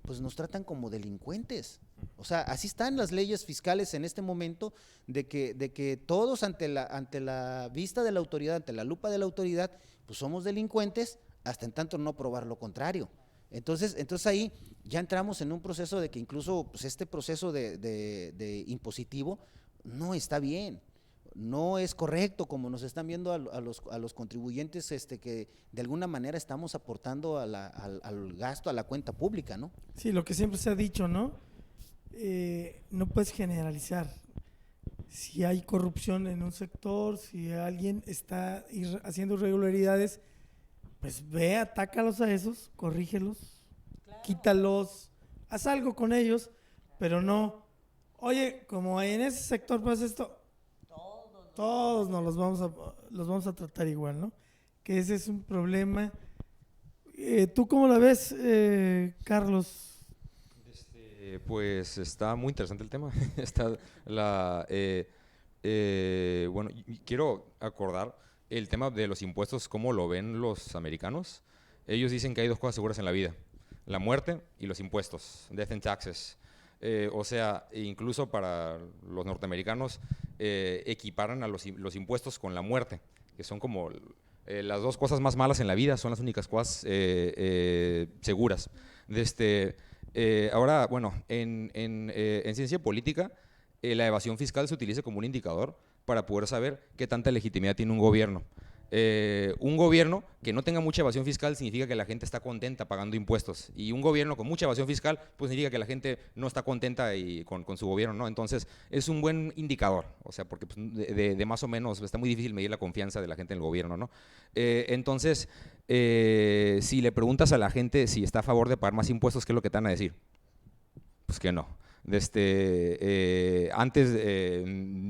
S4: pues nos tratan como delincuentes. O sea, así están las leyes fiscales en este momento, de que todos ante la vista de la autoridad, ante la lupa de la autoridad, pues somos delincuentes, hasta en tanto no probar lo contrario. Entonces ahí ya entramos en un proceso de que incluso pues, este proceso de impositivo no está bien, no es correcto como nos están viendo a los contribuyentes que de alguna manera estamos aportando al gasto, a la cuenta pública, ¿no?
S1: Sí, lo que siempre se ha dicho, ¿no? No puedes generalizar. Si hay corrupción en un sector, si alguien está haciendo irregularidades, pues ve, atácalos a esos, corrígelos, claro, quítalos, haz algo con ellos, pero no, oye, como en ese sector pasa esto, todos nos los vamos a tratar igual, ¿no? Que ese es un problema. ¿Tú cómo la ves, Carlos?
S2: Pues está muy interesante el tema. Bueno, quiero acordar el tema de los impuestos, cómo lo ven los americanos. Ellos dicen que hay 2 cosas seguras en la vida: la muerte y los impuestos, death and taxes. O sea, incluso para los norteamericanos equiparan a los impuestos con la muerte, que son como las 2 cosas más malas en la vida, son las únicas cosas seguras. Ahora, bueno, en ciencia política, la evasión fiscal se utiliza como un indicador para poder saber qué tanta legitimidad tiene un gobierno. Un gobierno que no tenga mucha evasión fiscal significa que la gente está contenta pagando impuestos, y un gobierno con mucha evasión fiscal pues significa que la gente no está contenta con su gobierno, ¿no? Entonces es un buen indicador, o sea, porque pues, de más o menos está muy difícil medir la confianza de la gente en el gobierno, ¿no? Entonces, si le preguntas a la gente si está a favor de pagar más impuestos, ¿qué es lo que te van a decir? Pues que no. Antes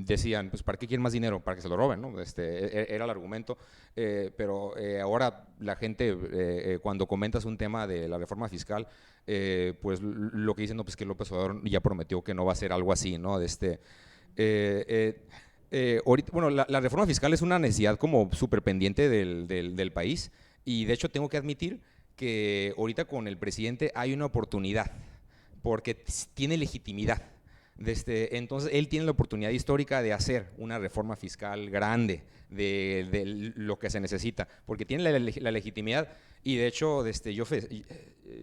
S2: decían, pues ¿para qué quieren más dinero? Para que se lo roben, ¿no? Era el argumento, pero ahora la gente, cuando comentas un tema de la reforma fiscal, pues lo que dicen, no, pues que López Obrador ya prometió que no va a ser algo así, ¿no? Ahorita, bueno, la reforma fiscal es una necesidad como súper pendiente del país, y de hecho tengo que admitir que ahorita con el presidente hay una oportunidad, porque tiene legitimidad. Entonces, él tiene la oportunidad histórica de hacer una reforma fiscal grande de lo que se necesita, porque tiene la legitimidad. Y de hecho,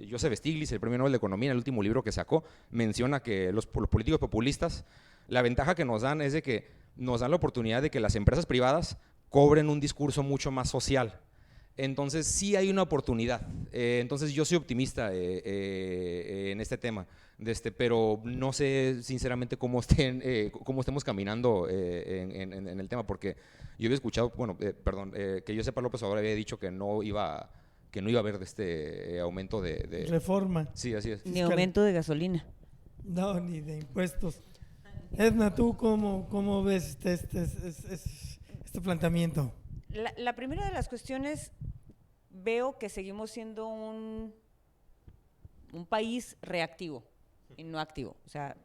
S2: Joseph Stiglitz, el premio Nobel de Economía, en el último libro que sacó, menciona que los políticos populistas, la ventaja que nos dan es de que nos dan la oportunidad de que las empresas privadas cobren un discurso mucho más social. Entonces sí hay una oportunidad. Entonces yo soy optimista en este tema, pero no sé sinceramente cómo estemos caminando en el tema, porque yo había escuchado, bueno, que yo sepa, López Obrador había dicho que no iba a haber aumento de…
S1: Reforma.
S2: Sí, así es.
S3: Ni aumento de gasolina.
S1: No, ni de impuestos. Edna, ¿tú cómo ves este planteamiento?
S3: La primera de las cuestiones, veo que seguimos siendo un país reactivo y no activo. O sea,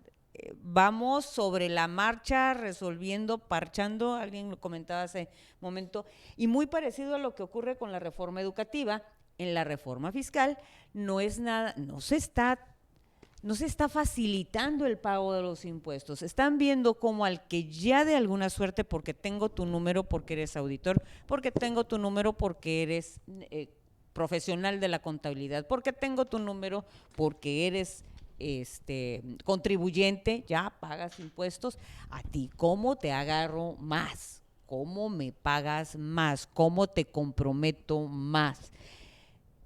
S3: vamos sobre la marcha, resolviendo, parchando, alguien lo comentaba hace un momento, y muy parecido a lo que ocurre con la reforma educativa. En la reforma fiscal no es nada, no se está facilitando el pago de los impuestos. Están viendo como al que ya de alguna suerte, porque tengo tu número porque eres auditor, porque tengo tu número porque eres profesional de la contabilidad, porque tengo tu número porque eres contribuyente, ya pagas impuestos, a ti ¿cómo te agarro más? ¿Cómo me pagas más? ¿Cómo te comprometo más?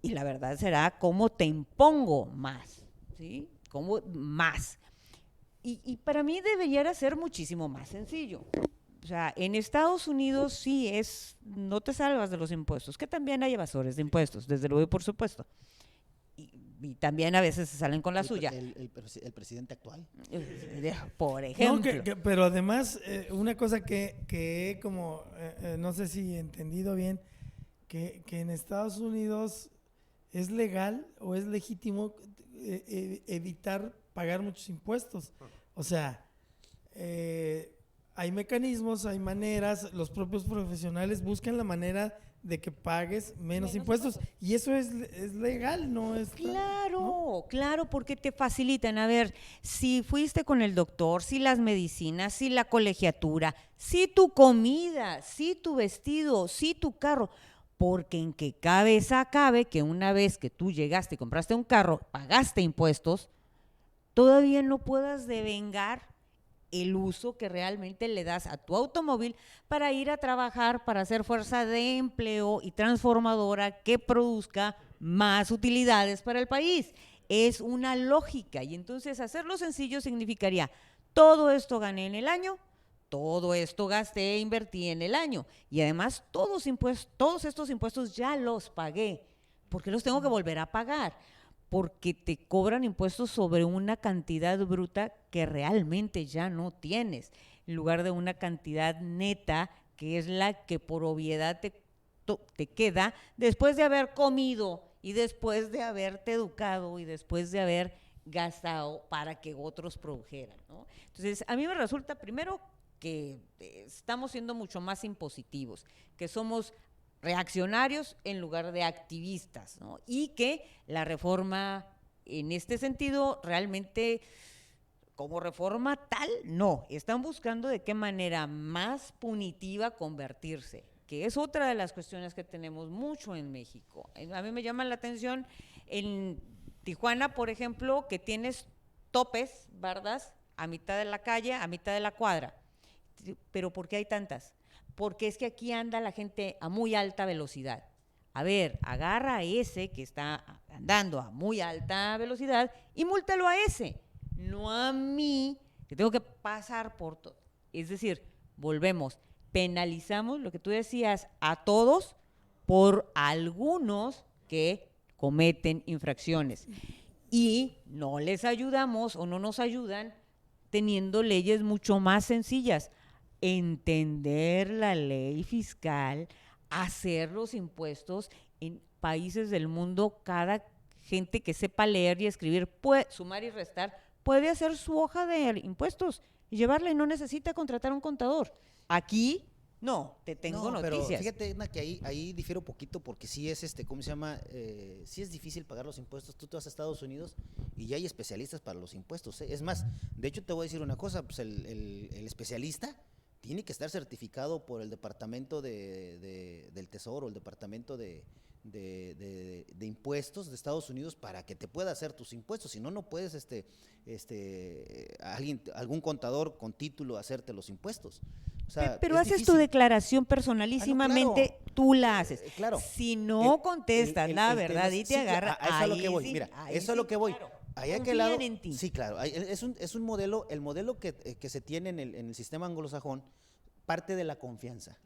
S3: Y la verdad será ¿cómo te impongo más? ¿Sí? ¿Cómo más? Y para mí debería ser muchísimo más sencillo. O sea, en Estados Unidos sí no te salvas de los impuestos, que también hay evasores de impuestos, desde luego, por supuesto. Y también a veces se salen con la suya.
S4: El presidente actual.
S3: Por ejemplo.
S1: No, pero además, una cosa que como, no sé si he entendido bien, que en Estados Unidos es legal o es legítimo evitar pagar muchos impuestos. O sea, hay mecanismos, hay maneras, los propios profesionales buscan la manera de que pagues menos impuestos. Y eso es legal, ¿no?
S3: Claro,
S1: ¿no?
S3: claro, porque te facilitan. A ver, si fuiste con el doctor, si las medicinas, si la colegiatura, si tu comida, si tu vestido, si tu carro, porque en qué cabeza cabe que una vez que tú llegaste y compraste un carro, pagaste impuestos, todavía no puedas devengar el uso que realmente le das a tu automóvil para ir a trabajar, para hacer fuerza de empleo y transformadora que produzca más utilidades para el país. Es una lógica, y entonces hacerlo sencillo significaría: todo esto gané en el año, todo esto gasté e invertí en el año, y además todos estos impuestos ya los pagué. ¿Por qué los tengo que volver a pagar? Porque te cobran impuestos sobre una cantidad bruta que realmente ya no tienes, en lugar de una cantidad neta, que es la que por obviedad te queda después de haber comido y después de haberte educado y después de haber gastado para que otros produjeran, ¿no? Entonces, a mí me resulta primero que estamos siendo mucho más impositivos, que somos reaccionarios en lugar de activistas, ¿no? Y que la reforma en este sentido realmente como reforma tal, no, están buscando de qué manera más punitiva convertirse, que es otra de las cuestiones que tenemos mucho en México. A mí me llama la atención en Tijuana, por ejemplo, que tienes topes, bardas, a mitad de la calle, a mitad de la cuadra. Pero ¿por qué hay tantas? porque es que aquí anda la gente a muy alta velocidad. A ver, agarra a ese que está andando a muy alta velocidad y múltalo a ese, no a mí, que tengo que pasar por todo. Es decir, volvemos, penalizamos, lo que tú decías, a todos por algunos que cometen infracciones. Y no les ayudamos o no nos ayudan teniendo leyes mucho más sencillas. Entender la ley fiscal, hacer los impuestos. En países del mundo, cada gente que sepa leer y escribir, puede sumar y restar, puede hacer su hoja de impuestos y llevarla y no necesita contratar a un contador. Aquí, no, te tengo
S4: No,
S3: noticias.
S4: pero fíjate, Edna, que ahí difiero poquito porque sí es, ¿cómo se llama? Sí es difícil pagar los impuestos. Tú te vas a Estados Unidos y ya hay especialistas para los impuestos, ¿eh? Es más, de hecho te voy a decir una cosa, pues el especialista tiene que estar certificado por el Departamento del Tesoro, el Departamento de Impuestos de Estados Unidos para que te pueda hacer tus impuestos. Si no, no puedes algún contador con título hacerte los impuestos. O sea,
S3: pero
S4: es
S3: haces tu
S4: difícil.
S3: declaración personalísimamente,
S4: claro.
S3: tú la haces.
S4: Claro.
S3: Si no
S4: El-
S3: contestas la
S4: el
S3: verdad
S4: tema
S3: y
S4: es-
S3: te
S4: sí,
S3: agarra,
S4: a eso es a lo
S3: ahí
S4: que voy.
S3: sí,
S4: Mira,
S3: ahí
S4: eso es a
S3: sí,
S4: lo que voy.
S3: claro.
S4: Ahí a qué
S3: Confían
S4: lado.
S3: en ti.
S4: Sí, claro. Es un modelo, el modelo que se tiene en el sistema anglosajón parte de la confianza.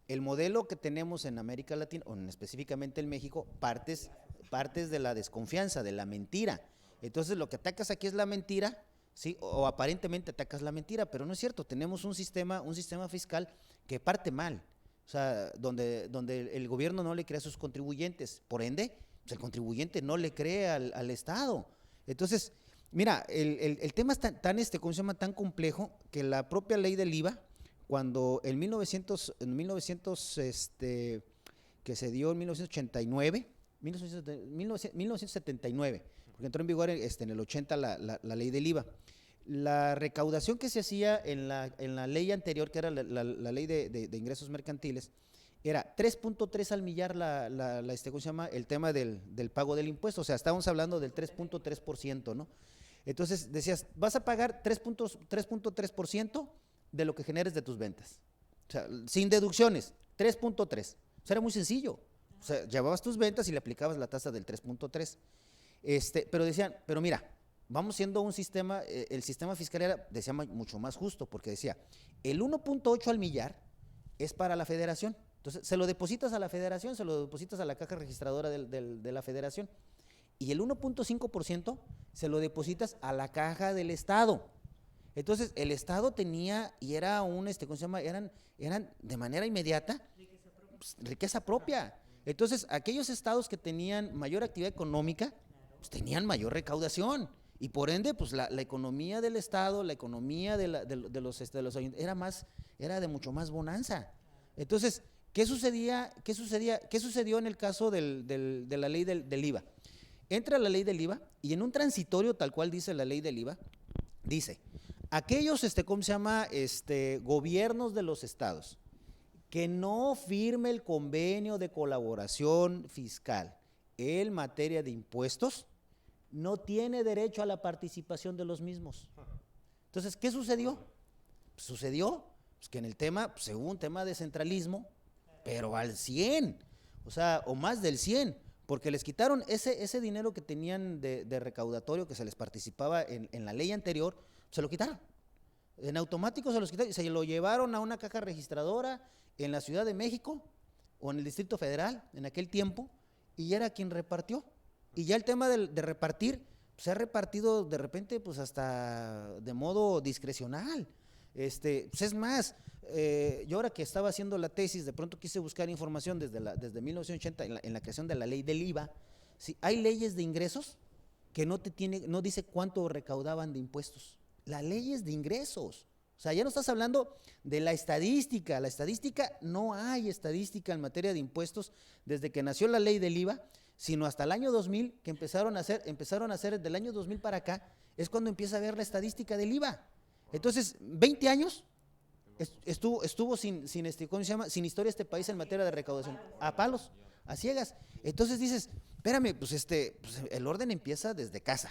S4: El modelo que tenemos en América Latina, o específicamente en México, partes de la desconfianza, de la mentira. Entonces lo que atacas aquí es la mentira, sí, o aparentemente atacas la mentira, pero no es cierto. Tenemos un sistema fiscal que parte mal, o sea, donde el gobierno no le cree a sus contribuyentes, por ende, pues el contribuyente no le cree al Estado. Entonces, mira, el tema es ¿cómo se llama? Tan complejo que la propia ley del IVA, cuando en 1900 que se dio en 1979, porque entró en vigor en el 80 la ley del IVA. La recaudación que se hacía en la ley anterior, que era la ley de ingresos mercantiles, era 3.3 al millar ¿cómo se llama? El tema del pago del impuesto. O sea, estábamos hablando del 3.3%, ¿no? Entonces decías, vas a pagar 3.3% de lo que generes de tus ventas. O sea, sin deducciones, 3.3. O sea, era muy sencillo. O sea, llevabas tus ventas y le aplicabas la tasa del 3.3. Pero decían, pero mira, vamos siendo un sistema, el sistema fiscal decía mucho más justo, porque decía, el 1.8 al millar es para la federación. Entonces, se lo depositas a la federación, se lo depositas a la caja registradora de la federación. Y el 1.5% se lo depositas a la caja del Estado. Entonces, el Estado tenía, y era ¿cómo se llama? Eran de manera inmediata riqueza propia. Entonces, aquellos estados que tenían mayor actividad económica, pues tenían mayor recaudación. Y por ende, pues la economía del Estado, la economía de los ayuntamientos era de mucho más bonanza. Entonces, ¿qué sucedió en el caso de la ley del IVA? Entra la ley del IVA y en un transitorio, tal cual dice la ley del IVA, dice, aquellos, ¿cómo se llama? Gobiernos de los estados que no firme el convenio de colaboración fiscal en materia de impuestos, no tiene derecho a la participación de los mismos. Entonces, ¿qué sucedió? Sucedió que en el tema, pues, hubo un tema de centralismo, pero al 100, o sea, o más del 100, porque les quitaron ese dinero que tenían de recaudatorio, que se les participaba en la ley anterior, se lo quitaron. En automático se los quitaron, se lo llevaron a una caja registradora en la Ciudad de México o en el Distrito Federal en aquel tiempo, y era quien repartió. Y ya el tema de repartir, pues, se ha repartido de repente pues hasta de modo discrecional. Pues es más, yo ahora que estaba haciendo la tesis, de pronto quise buscar información desde 1980 en la creación de la ley del IVA. ¿Sí? Hay leyes de ingresos que no dice cuánto recaudaban de impuestos. Las leyes de ingresos. O sea, ya no estás hablando de la estadística. La estadística, no hay estadística en materia de impuestos desde que nació la ley del IVA, sino hasta el año 2000, que empezaron a hacer del año 2000 para acá, es cuando empieza a ver la estadística del IVA. Entonces, 20 años estuvo sin ¿cómo se llama? Sin historia este país en materia de recaudación, a palos, a ciegas. Entonces dices, espérame, pues el orden empieza desde casa,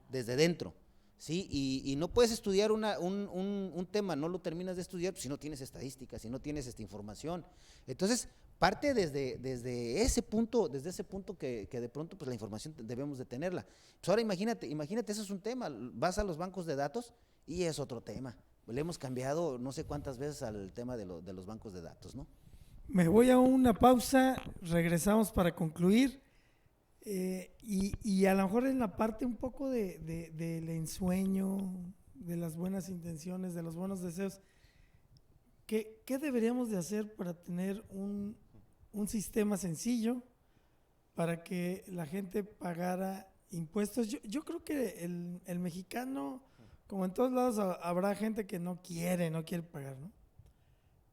S4: desde dentro. ¿sí? Y no puedes estudiar un tema, no lo terminas de estudiar si no tienes estadísticas, si no tienes esta información. Entonces, parte desde ese punto que de pronto pues la información debemos de tenerla. Pues ahora imagínate, eso es un tema, vas a los bancos de datos y es otro tema. Le hemos cambiado no sé cuántas veces al tema de los bancos de datos, ¿no?
S1: Me voy a una pausa, regresamos para concluir. Y a lo mejor en la parte un poco del ensueño, de las buenas intenciones, de los buenos deseos, ¿qué deberíamos de hacer para tener un sistema sencillo para que la gente pagara impuestos? Yo creo que el mexicano, como en todos lados, habrá gente que no quiere pagar, ¿no?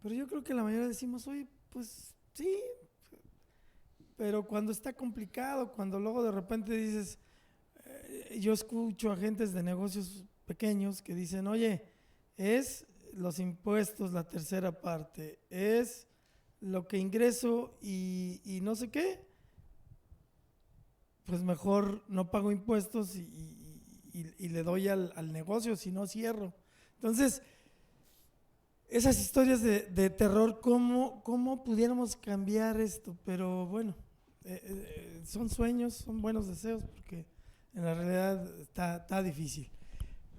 S1: Pero yo creo que la mayoría decimos, oye, pues sí. Pero cuando está complicado, cuando luego de repente dices, yo escucho agentes de negocios pequeños que dicen, oye, es los impuestos la tercera parte, es lo que ingreso y no sé qué, pues mejor no pago impuestos y le doy al negocio, si no cierro. Entonces, esas historias de terror, ¿cómo pudiéramos cambiar esto? Pero bueno, son sueños, son buenos deseos, porque en la realidad está difícil.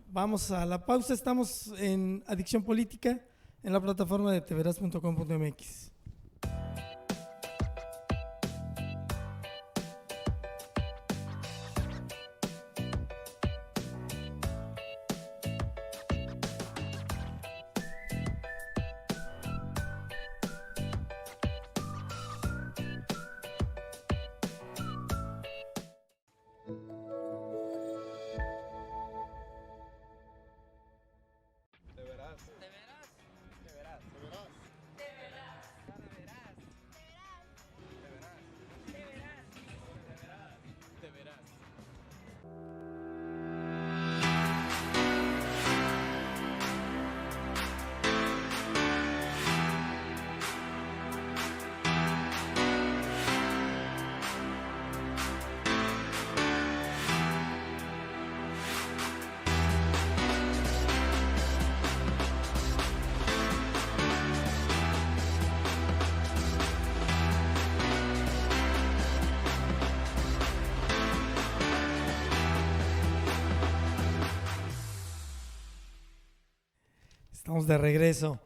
S1: Vamos a la pausa, estamos en Adicción Política, en la plataforma de tveras.com.mx. Estamos de regreso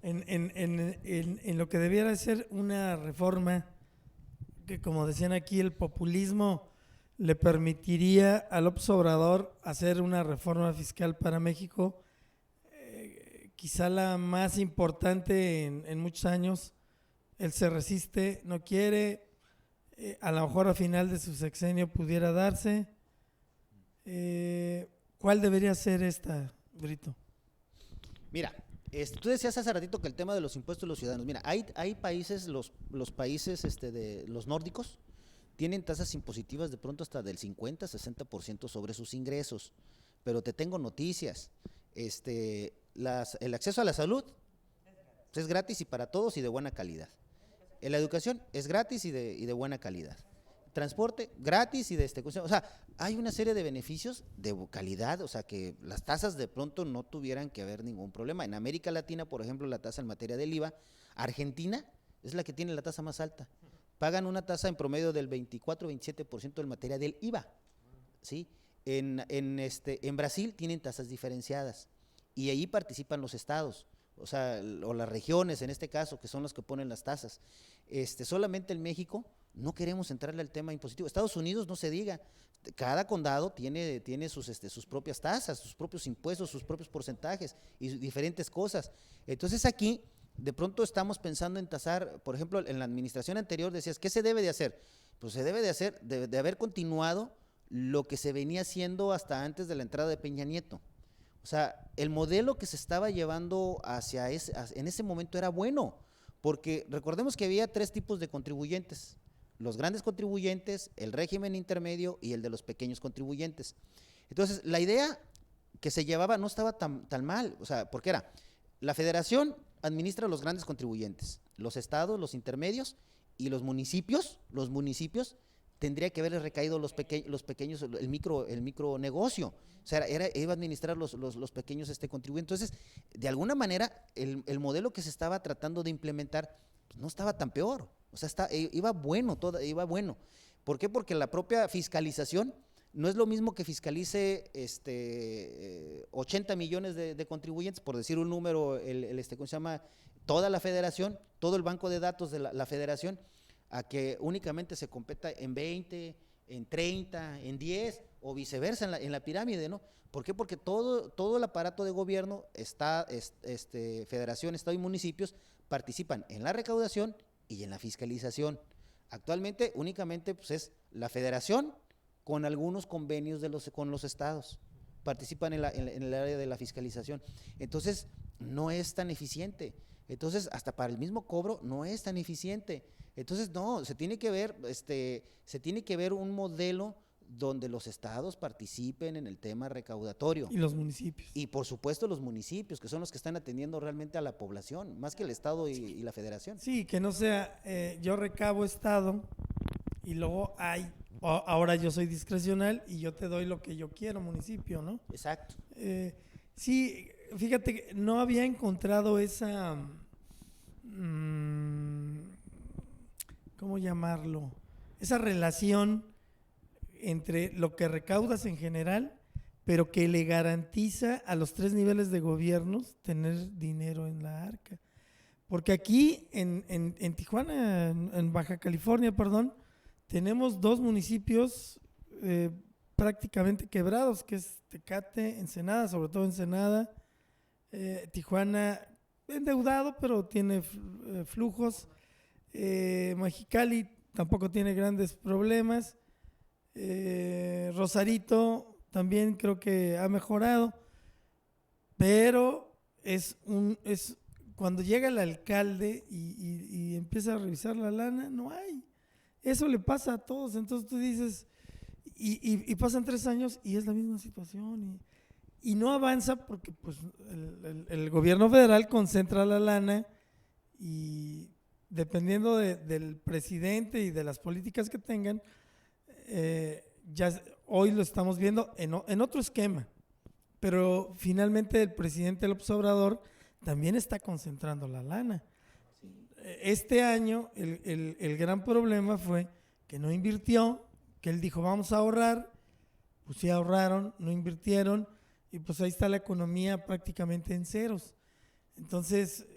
S1: en lo que debiera ser una reforma que, como decían aquí, el populismo le permitiría a López Obrador hacer una reforma fiscal para México, quizá la más importante en muchos años. Él se resiste, no quiere, a lo mejor a final de su sexenio pudiera darse. ¿Cuál debería ser esta, Brito?
S4: Mira, tú decías hace ratito que el tema de los impuestos de los ciudadanos, mira, hay países, los países de los nórdicos, tienen tasas impositivas de pronto hasta del 50-60% sobre sus ingresos, pero te tengo noticias, el acceso a la salud es gratis y para todos y de buena calidad, la educación es gratis y de buena calidad, transporte gratis y o sea, hay una serie de beneficios de calidad, o sea, que las tasas de pronto no tuvieran que haber ningún problema. En América Latina, por ejemplo, la tasa en materia del IVA, Argentina es la que tiene la tasa más alta. Pagan una tasa en promedio del 24-27% en materia del IVA, ¿sí? En Brasil tienen tasas diferenciadas y ahí participan los estados, o sea, o las regiones en este caso, que son los que ponen las tasas. Solamente en México no queremos entrarle al tema impositivo. Estados Unidos no se diga, cada condado tiene sus propias tasas, sus propios impuestos, sus propios porcentajes y diferentes cosas. Entonces aquí de pronto estamos pensando en tasar, por ejemplo, en la administración anterior decías, ¿qué se debe de hacer? Pues se debe de hacer, de haber continuado lo que se venía haciendo hasta antes de la entrada de Peña Nieto. O sea, el modelo que se estaba llevando en ese momento era bueno, porque recordemos que había 3 tipos de contribuyentes: los grandes contribuyentes, el régimen intermedio y el de los pequeños contribuyentes. Entonces, la idea que se llevaba no estaba tan mal, o sea, porque era, la federación administra los grandes contribuyentes, los estados, los intermedios, y los municipios tendría que haberle recaído los pequeños, el micronegocio. O sea, iba a administrar los pequeños contribuyentes. Entonces, de alguna manera, el modelo que se estaba tratando de implementar pues, no estaba tan peor. O sea, iba bueno, iba bueno. ¿Por qué? Porque la propia fiscalización no es lo mismo que fiscalice 80 millones de contribuyentes, por decir un número, ¿cómo se llama? Toda la federación, todo el banco de datos de la federación, a que únicamente se competa en 20, en 30, en 10 o viceversa en la pirámide, ¿no? ¿Por qué? Porque todo el aparato de gobierno, federación, estado y municipios, participan en la recaudación y en la fiscalización. Actualmente únicamente pues, es la federación con algunos convenios con los estados, participan en el área de la fiscalización. Entonces, no es tan eficiente. Entonces, hasta para el mismo cobro no es tan eficiente. Entonces, no, se tiene que ver un modelo donde los estados participen en el tema recaudatorio.
S1: Y los municipios.
S4: Y por supuesto los municipios, que son los que están atendiendo realmente a la población, más que el estado y la federación.
S1: Sí, que no sea yo recabo estado y luego ahora yo soy discrecional y yo te doy lo que yo quiero, municipio, ¿no?
S4: Exacto.
S1: Sí, fíjate que no había encontrado esa, ¿cómo llamarlo? Esa relación entre lo que recaudas en general, pero que le garantiza a los 3 niveles de gobiernos tener dinero en la arca. Porque aquí en Tijuana, en Baja California, perdón, tenemos 2 municipios prácticamente quebrados, que es Tecate, Ensenada, sobre todo Ensenada, Tijuana endeudado, pero tiene flujos, Mexicali tampoco tiene grandes problemas, Rosarito también creo que ha mejorado, pero cuando llega el alcalde y empieza a revisar la lana, no hay. Eso le pasa a todos, entonces tú dices, y pasan 3 años y es la misma situación, y no avanza porque pues el gobierno federal concentra la lana y dependiendo del presidente y de las políticas que tengan, ya hoy lo estamos viendo en otro esquema, pero finalmente el presidente López Obrador también está concentrando la lana. Este año el gran problema fue que no invirtió, que él dijo vamos a ahorrar, pues sí ahorraron, no invirtieron y pues ahí está la economía prácticamente en ceros. Entonces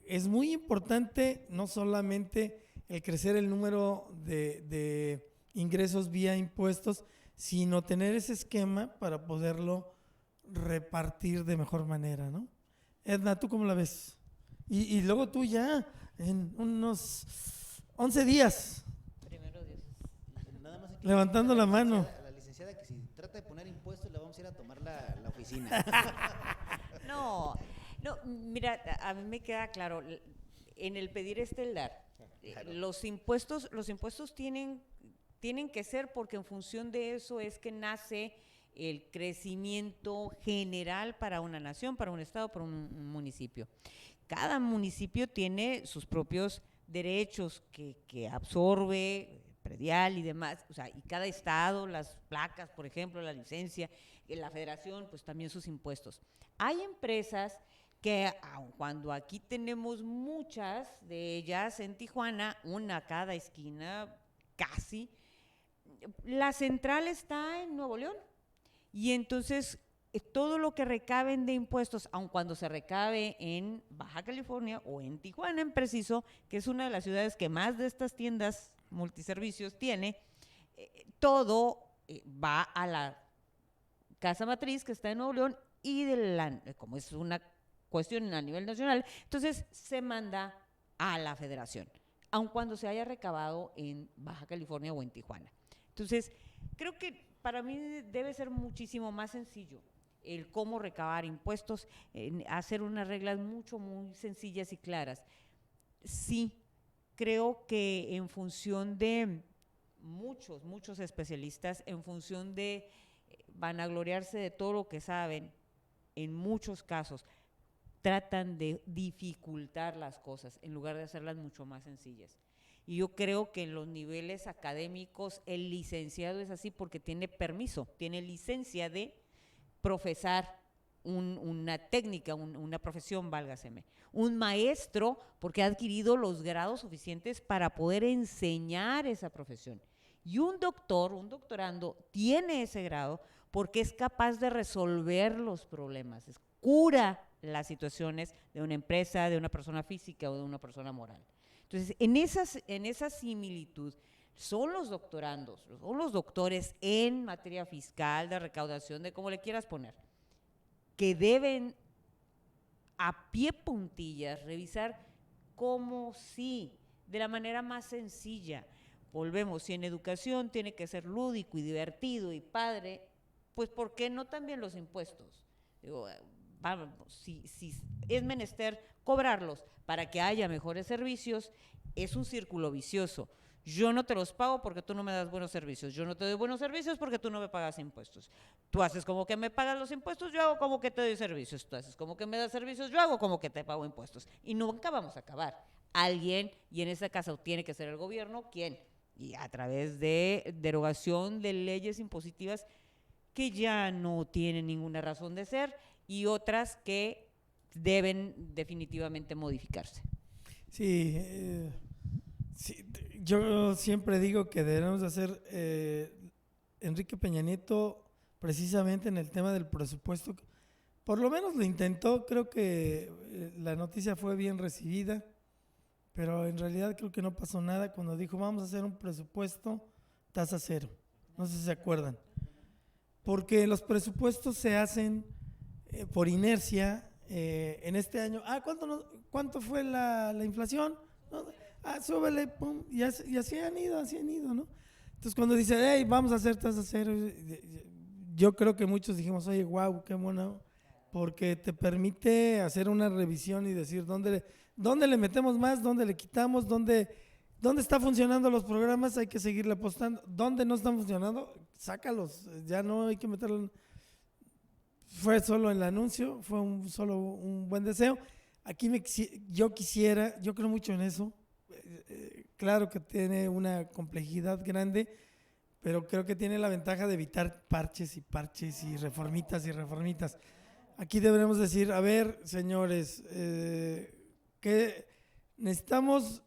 S1: es muy importante no solamente el crecer el número de ingresos vía impuestos, sino tener ese esquema para poderlo repartir de mejor manera, ¿no? Edna, ¿tú cómo la ves? Y luego tú ya, en unos 11 días,
S3: Primero Dios.
S4: Nada más hay que
S1: levantando la mano.
S4: la licenciada que si trata de poner impuestos le vamos a ir a tomar la oficina.
S3: No, mira, a mí me queda claro, en el pedir el dar,
S4: Claro.
S3: los impuestos tienen que ser porque en función de eso es que nace el crecimiento general para una nación, para un estado, para un municipio. Cada municipio tiene sus propios derechos que absorbe, predial y demás, o sea, y cada estado, las placas, por ejemplo, la licencia, la federación, pues también sus impuestos. Hay empresas que, aun cuando aquí tenemos muchas de ellas en Tijuana, una a cada esquina, casi, la central está en Nuevo León. Y entonces todo lo que recaben de impuestos, aun cuando se recabe en Baja California o en Tijuana en preciso, que es una de las ciudades que más de estas tiendas multiservicios tiene, todo va a la casa matriz que está en Nuevo León y como es una cuestión a nivel nacional, entonces se manda a la federación, aun cuando se haya recabado en Baja California o en Tijuana. Entonces, creo que para mí debe ser muchísimo más sencillo el cómo recabar impuestos, hacer unas reglas muy sencillas y claras. Sí, creo que en función de muchos especialistas, en función de vanagloriarse de todo lo que saben, en muchos casos tratan de dificultar las cosas en lugar de hacerlas mucho más sencillas. Y yo creo que en los niveles académicos el licenciado es así porque tiene permiso, tiene licencia de profesar una técnica, una profesión, válgaseme. Un maestro porque ha adquirido los grados suficientes para poder enseñar esa profesión. Y un doctor, un doctorando, tiene ese grado porque es capaz de resolver los problemas, cura las situaciones de una empresa, de una persona física o de una persona moral. Entonces, en esa similitud, son los doctorandos, son los doctores en materia fiscal, de recaudación, de como le quieras poner, que deben a pie puntillas revisar cómo sí, de la manera más sencilla. Volvemos, si en educación tiene que ser lúdico y divertido y padre, pues ¿por qué no también los impuestos? Digo, vamos, si es menester cobrarlos para que haya mejores servicios, es un círculo vicioso. Yo no te los pago porque tú no me das buenos servicios. Yo no te doy buenos servicios porque tú no me pagas impuestos. Tú haces como que me pagas los impuestos, yo hago como que te doy servicios. Tú haces como que me das servicios, yo hago como que te pago impuestos. Y nunca vamos a acabar. Alguien, y en este caso tiene que ser el gobierno, ¿quién? Y a través de derogación de leyes impositivas que ya no tienen ninguna razón de ser y otras que deben definitivamente modificarse.
S1: Sí, sí, yo siempre digo que debemos hacer, Enrique Peña Nieto, precisamente en el tema del presupuesto, por lo menos lo intentó, creo que la noticia fue bien recibida, pero en realidad creo que no pasó nada cuando dijo vamos a hacer un presupuesto tasa cero, no sé si se acuerdan, porque los presupuestos se hacen por inercia. En este año, ¿cuánto fue la inflación? ¿No? Súbele, pum, y así han ido, ¿no? Entonces cuando dice, hey, vamos a hacer tasa cero, yo creo que muchos dijimos, oye, wow, qué bueno, porque te permite hacer una revisión y decir dónde le metemos más, dónde le quitamos, dónde están funcionando los programas, hay que seguirle apostando, dónde no están funcionando, sácalos, ya no hay que meterlo. Fue solo el anuncio, fue solo un buen deseo. Aquí yo creo mucho en eso. Claro que tiene una complejidad grande, pero creo que tiene la ventaja de evitar parches y reformitas. Aquí deberemos decir, a ver, señores, que necesitamos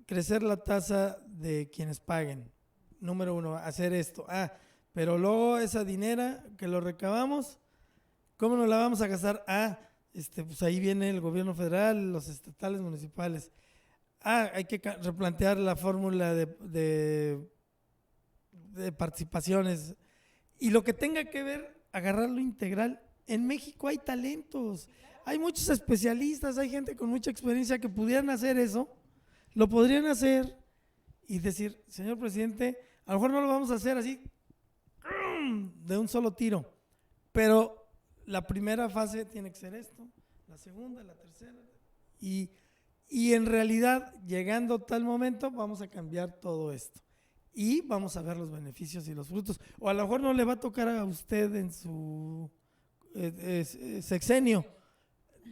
S1: crecer la tasa de quienes paguen. Número uno, hacer esto. Pero luego esa dinera que lo recabamos, ¿cómo nos la vamos a gastar? Pues ahí viene el gobierno federal, los estatales, municipales. Hay que replantear la fórmula de participaciones. Y lo que tenga que ver, agarrarlo integral. En México hay talentos, hay muchos especialistas, hay gente con mucha experiencia que pudieran hacer eso, lo podrían hacer y decir, señor presidente, a lo mejor no lo vamos a hacer así de un solo tiro, pero la primera fase tiene que ser esto, la segunda, la tercera, y en realidad, llegando tal momento, vamos a cambiar todo esto y vamos a ver los beneficios y los frutos. O a lo mejor no le va a tocar a usted en su sexenio.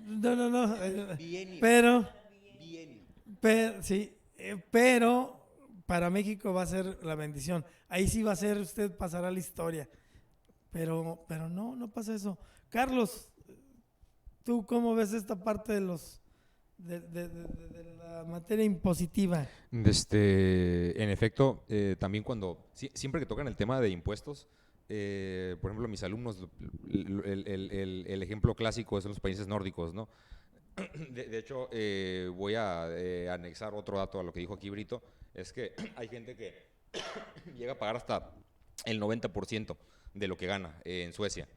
S1: No. Bienio. Pero para México va a ser la bendición. Ahí sí va a ser, usted pasará la historia. Pero no pasa eso. Carlos, ¿tú cómo ves esta parte de la materia impositiva?
S2: En efecto, también siempre que tocan el tema de impuestos, por ejemplo, mis alumnos, el ejemplo clásico son los países nórdicos, ¿no? De hecho, voy a anexar otro dato a lo que dijo aquí Brito, es que hay gente que llega a pagar hasta el 90% de lo que gana en Suecia.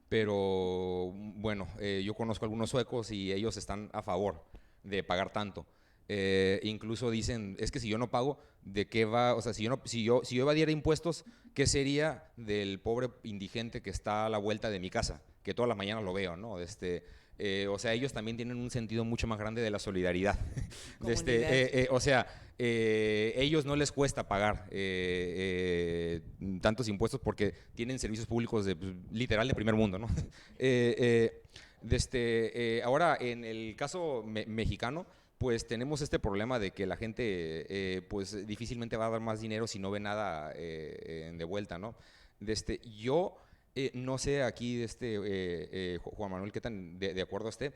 S2: Pero bueno, yo conozco algunos suecos y ellos están a favor de pagar tanto. Incluso dicen, es que si yo no pago, ¿de qué va? O sea, si yo evadiera impuestos, ¿qué sería del pobre indigente que está a la vuelta de mi casa? Que todas las mañanas lo veo, ¿no? O sea, ellos también tienen un sentido mucho más grande de la solidaridad. O sea, ellos no les cuesta pagar tantos impuestos porque tienen servicios públicos literal de primer mundo, ¿no? Ahora, en el caso mexicano, pues tenemos este problema de que la gente pues difícilmente va a dar más dinero si no ve nada de vuelta, ¿no? Yo no sé aquí, Juan Manuel, qué tan de acuerdo esté,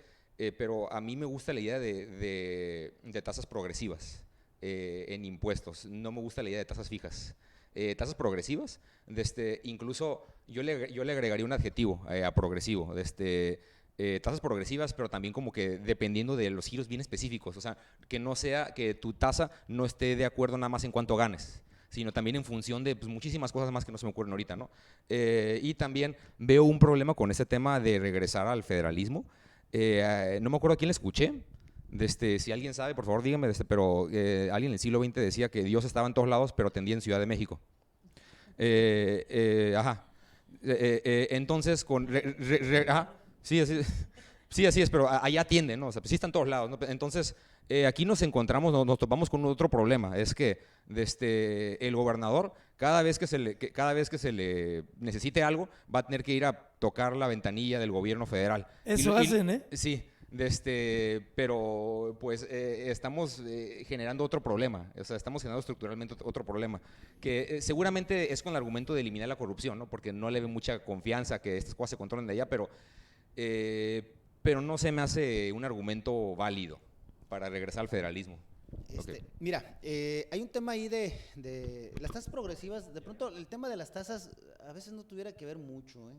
S2: pero a mí me gusta la idea de tasas progresivas en impuestos. No me gusta la idea de tasas fijas. Tasas progresivas, incluso yo le agregaría un adjetivo a progresivo, tasas progresivas, pero también como que dependiendo de los giros bien específicos, o sea, que no sea que tu tasa no esté de acuerdo nada más en cuánto ganes, sino también en función de pues, muchísimas cosas más que no se me ocurren ahorita, ¿no? Y también veo un problema con ese tema de regresar al federalismo. No me acuerdo a quién le escuché, si alguien sabe, por favor dígame, pero alguien en el siglo XX decía que Dios estaba en todos lados, pero atendía en Ciudad de México. Ajá. Entonces, ajá. Sí, así es, pero allá atienden, ¿no? O sea, pues sí están en todos lados, ¿no? Entonces, aquí nos encontramos, nos topamos con otro problema, es que el gobernador, cada vez que se le necesite algo, va a tener que ir a tocar la ventanilla del gobierno federal.
S1: Eso hacen, ¿eh?
S2: Sí, pero pues estamos generando otro problema, o sea, estamos generando estructuralmente otro problema, que seguramente es con el argumento de eliminar la corrupción, ¿no? Porque no le ve mucha confianza que estas cosas se controlen de allá, pero no se me hace un argumento válido para regresar al federalismo. Okay.
S4: Mira, hay un tema ahí de las tasas progresivas. De pronto, el tema de las tasas a veces no tuviera que ver mucho, ¿eh?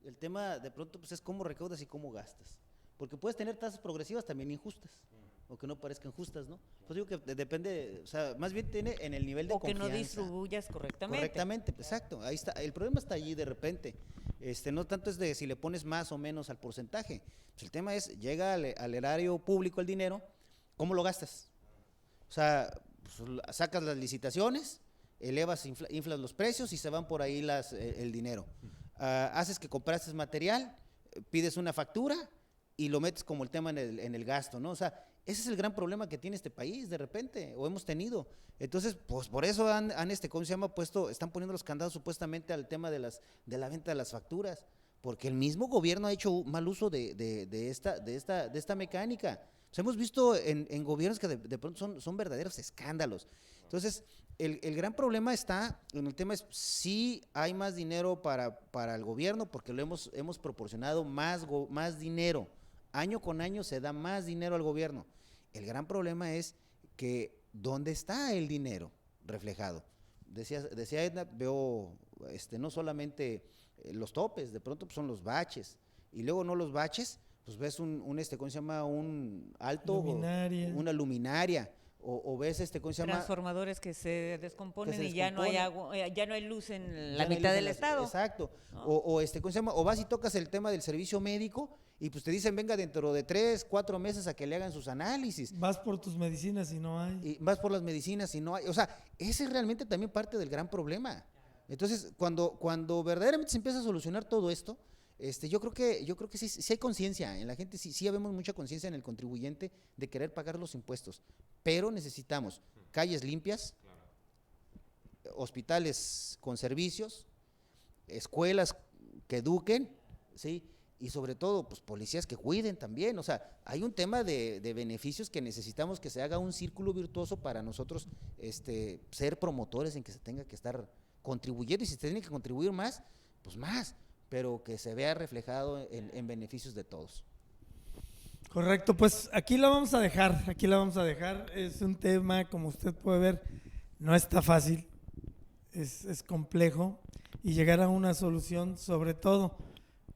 S4: El tema de pronto pues, es cómo recaudas y cómo gastas. Porque puedes tener tasas progresivas también injustas, o que no parezcan justas, ¿no? Pues digo que depende, o sea, más bien tiene en el nivel de confianza.
S3: O que no distribuyas correctamente.
S4: Correctamente, exacto, ahí está, el problema está allí de repente. No tanto es de si le pones más o menos al porcentaje, pues el tema es, llega al erario público el dinero, ¿cómo lo gastas? O sea, pues, sacas las licitaciones, inflas los precios y se van por ahí el dinero. Haces que compraste material, pides una factura y lo metes como el tema en el gasto, ¿no? O sea, ese es el gran problema que tiene este país de repente, o hemos tenido. Entonces, pues por eso ¿cómo se llama? Están poniendo los candados supuestamente al tema de la venta de las facturas, porque el mismo gobierno ha hecho mal uso de esta mecánica. O sea, hemos visto en gobiernos que de pronto son verdaderos escándalos. Entonces, el gran problema está en el tema es sí hay más dinero para el gobierno, porque hemos proporcionado más dinero. Año con año se da más dinero al gobierno. El gran problema es que ¿dónde está el dinero reflejado? Decía Edna, veo no solamente los topes, de pronto pues, son los baches, y luego no los baches, pues ves ¿cómo se llama? Un alto, una luminaria, o ves ¿cómo se llama?
S3: Transformadores que se descomponen y ya no hay agua, ya no hay luz en la mitad del estado.
S4: Exacto. ¿No? ¿Cómo se llama? O vas y tocas el tema del servicio médico y pues te dicen venga dentro de 3, 4 meses a que le hagan sus análisis.
S1: Vas por tus medicinas y no hay.
S4: Y vas por las medicinas y no hay. O sea, ese es realmente también parte del gran problema. Entonces, cuando verdaderamente se empieza a solucionar todo esto, yo creo que sí hay conciencia en la gente, sí vemos mucha conciencia en el contribuyente de querer pagar los impuestos, pero necesitamos calles limpias, hospitales con servicios, escuelas que eduquen, ¿sí? Y sobre todo, pues policías que cuiden también. O sea, hay un tema de beneficios que necesitamos que se haga un círculo virtuoso para nosotros ser promotores en que se tenga que estar contribuyendo, y si se tiene que contribuir más, pues más, pero que se vea reflejado en beneficios de todos.
S1: Correcto, pues aquí la vamos a dejar, es un tema, como usted puede ver, no está fácil, es complejo, y llegar a una solución sobre todo,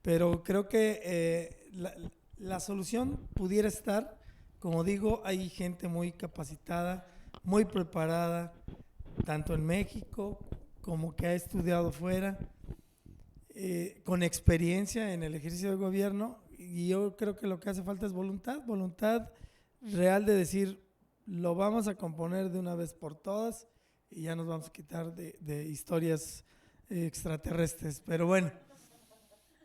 S1: pero creo que la solución pudiera estar, como digo, hay gente muy capacitada, muy preparada, tanto en México como que ha estudiado fuera, con experiencia en el ejercicio del gobierno, y yo creo que lo que hace falta es voluntad real de decir, lo vamos a componer de una vez por todas y ya nos vamos a quitar de historias extraterrestres. Pero bueno,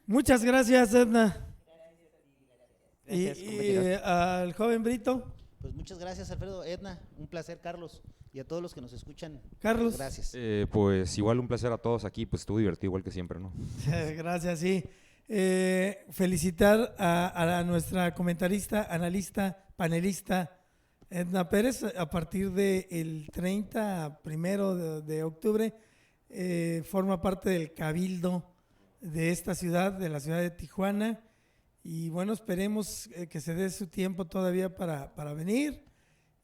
S1: muchas gracias, Edna. Y al joven Brito.
S4: Pues muchas gracias, Alfredo. Edna, un placer, Carlos, y a todos los que nos escuchan.
S1: Carlos.
S4: Gracias.
S2: Pues igual un placer a todos aquí, pues estuvo divertido igual que siempre, ¿no?
S1: Gracias, sí. Felicitar a nuestra comentarista, analista, panelista, Edna Pérez, a partir del 1 de octubre, forma parte del cabildo de esta ciudad, de la ciudad de Tijuana. Y bueno, esperemos que se dé su tiempo todavía para venir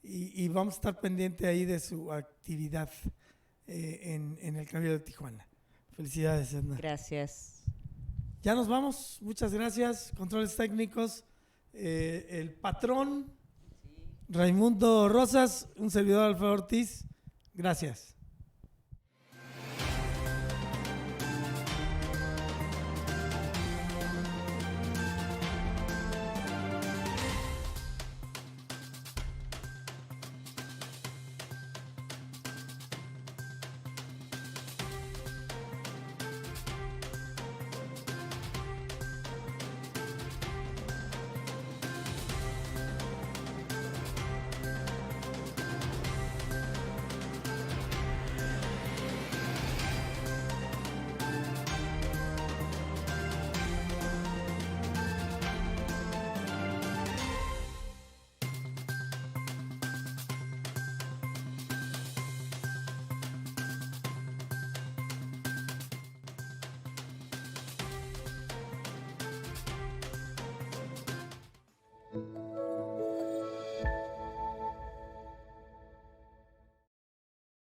S1: y vamos a estar pendiente ahí de su actividad en el cabildo de Tijuana. Felicidades, Edna.
S3: Gracias.
S1: Ya nos vamos, muchas gracias. Controles técnicos, el patrón Raimundo Rosas, un servidor Alfredo Ortiz. Gracias.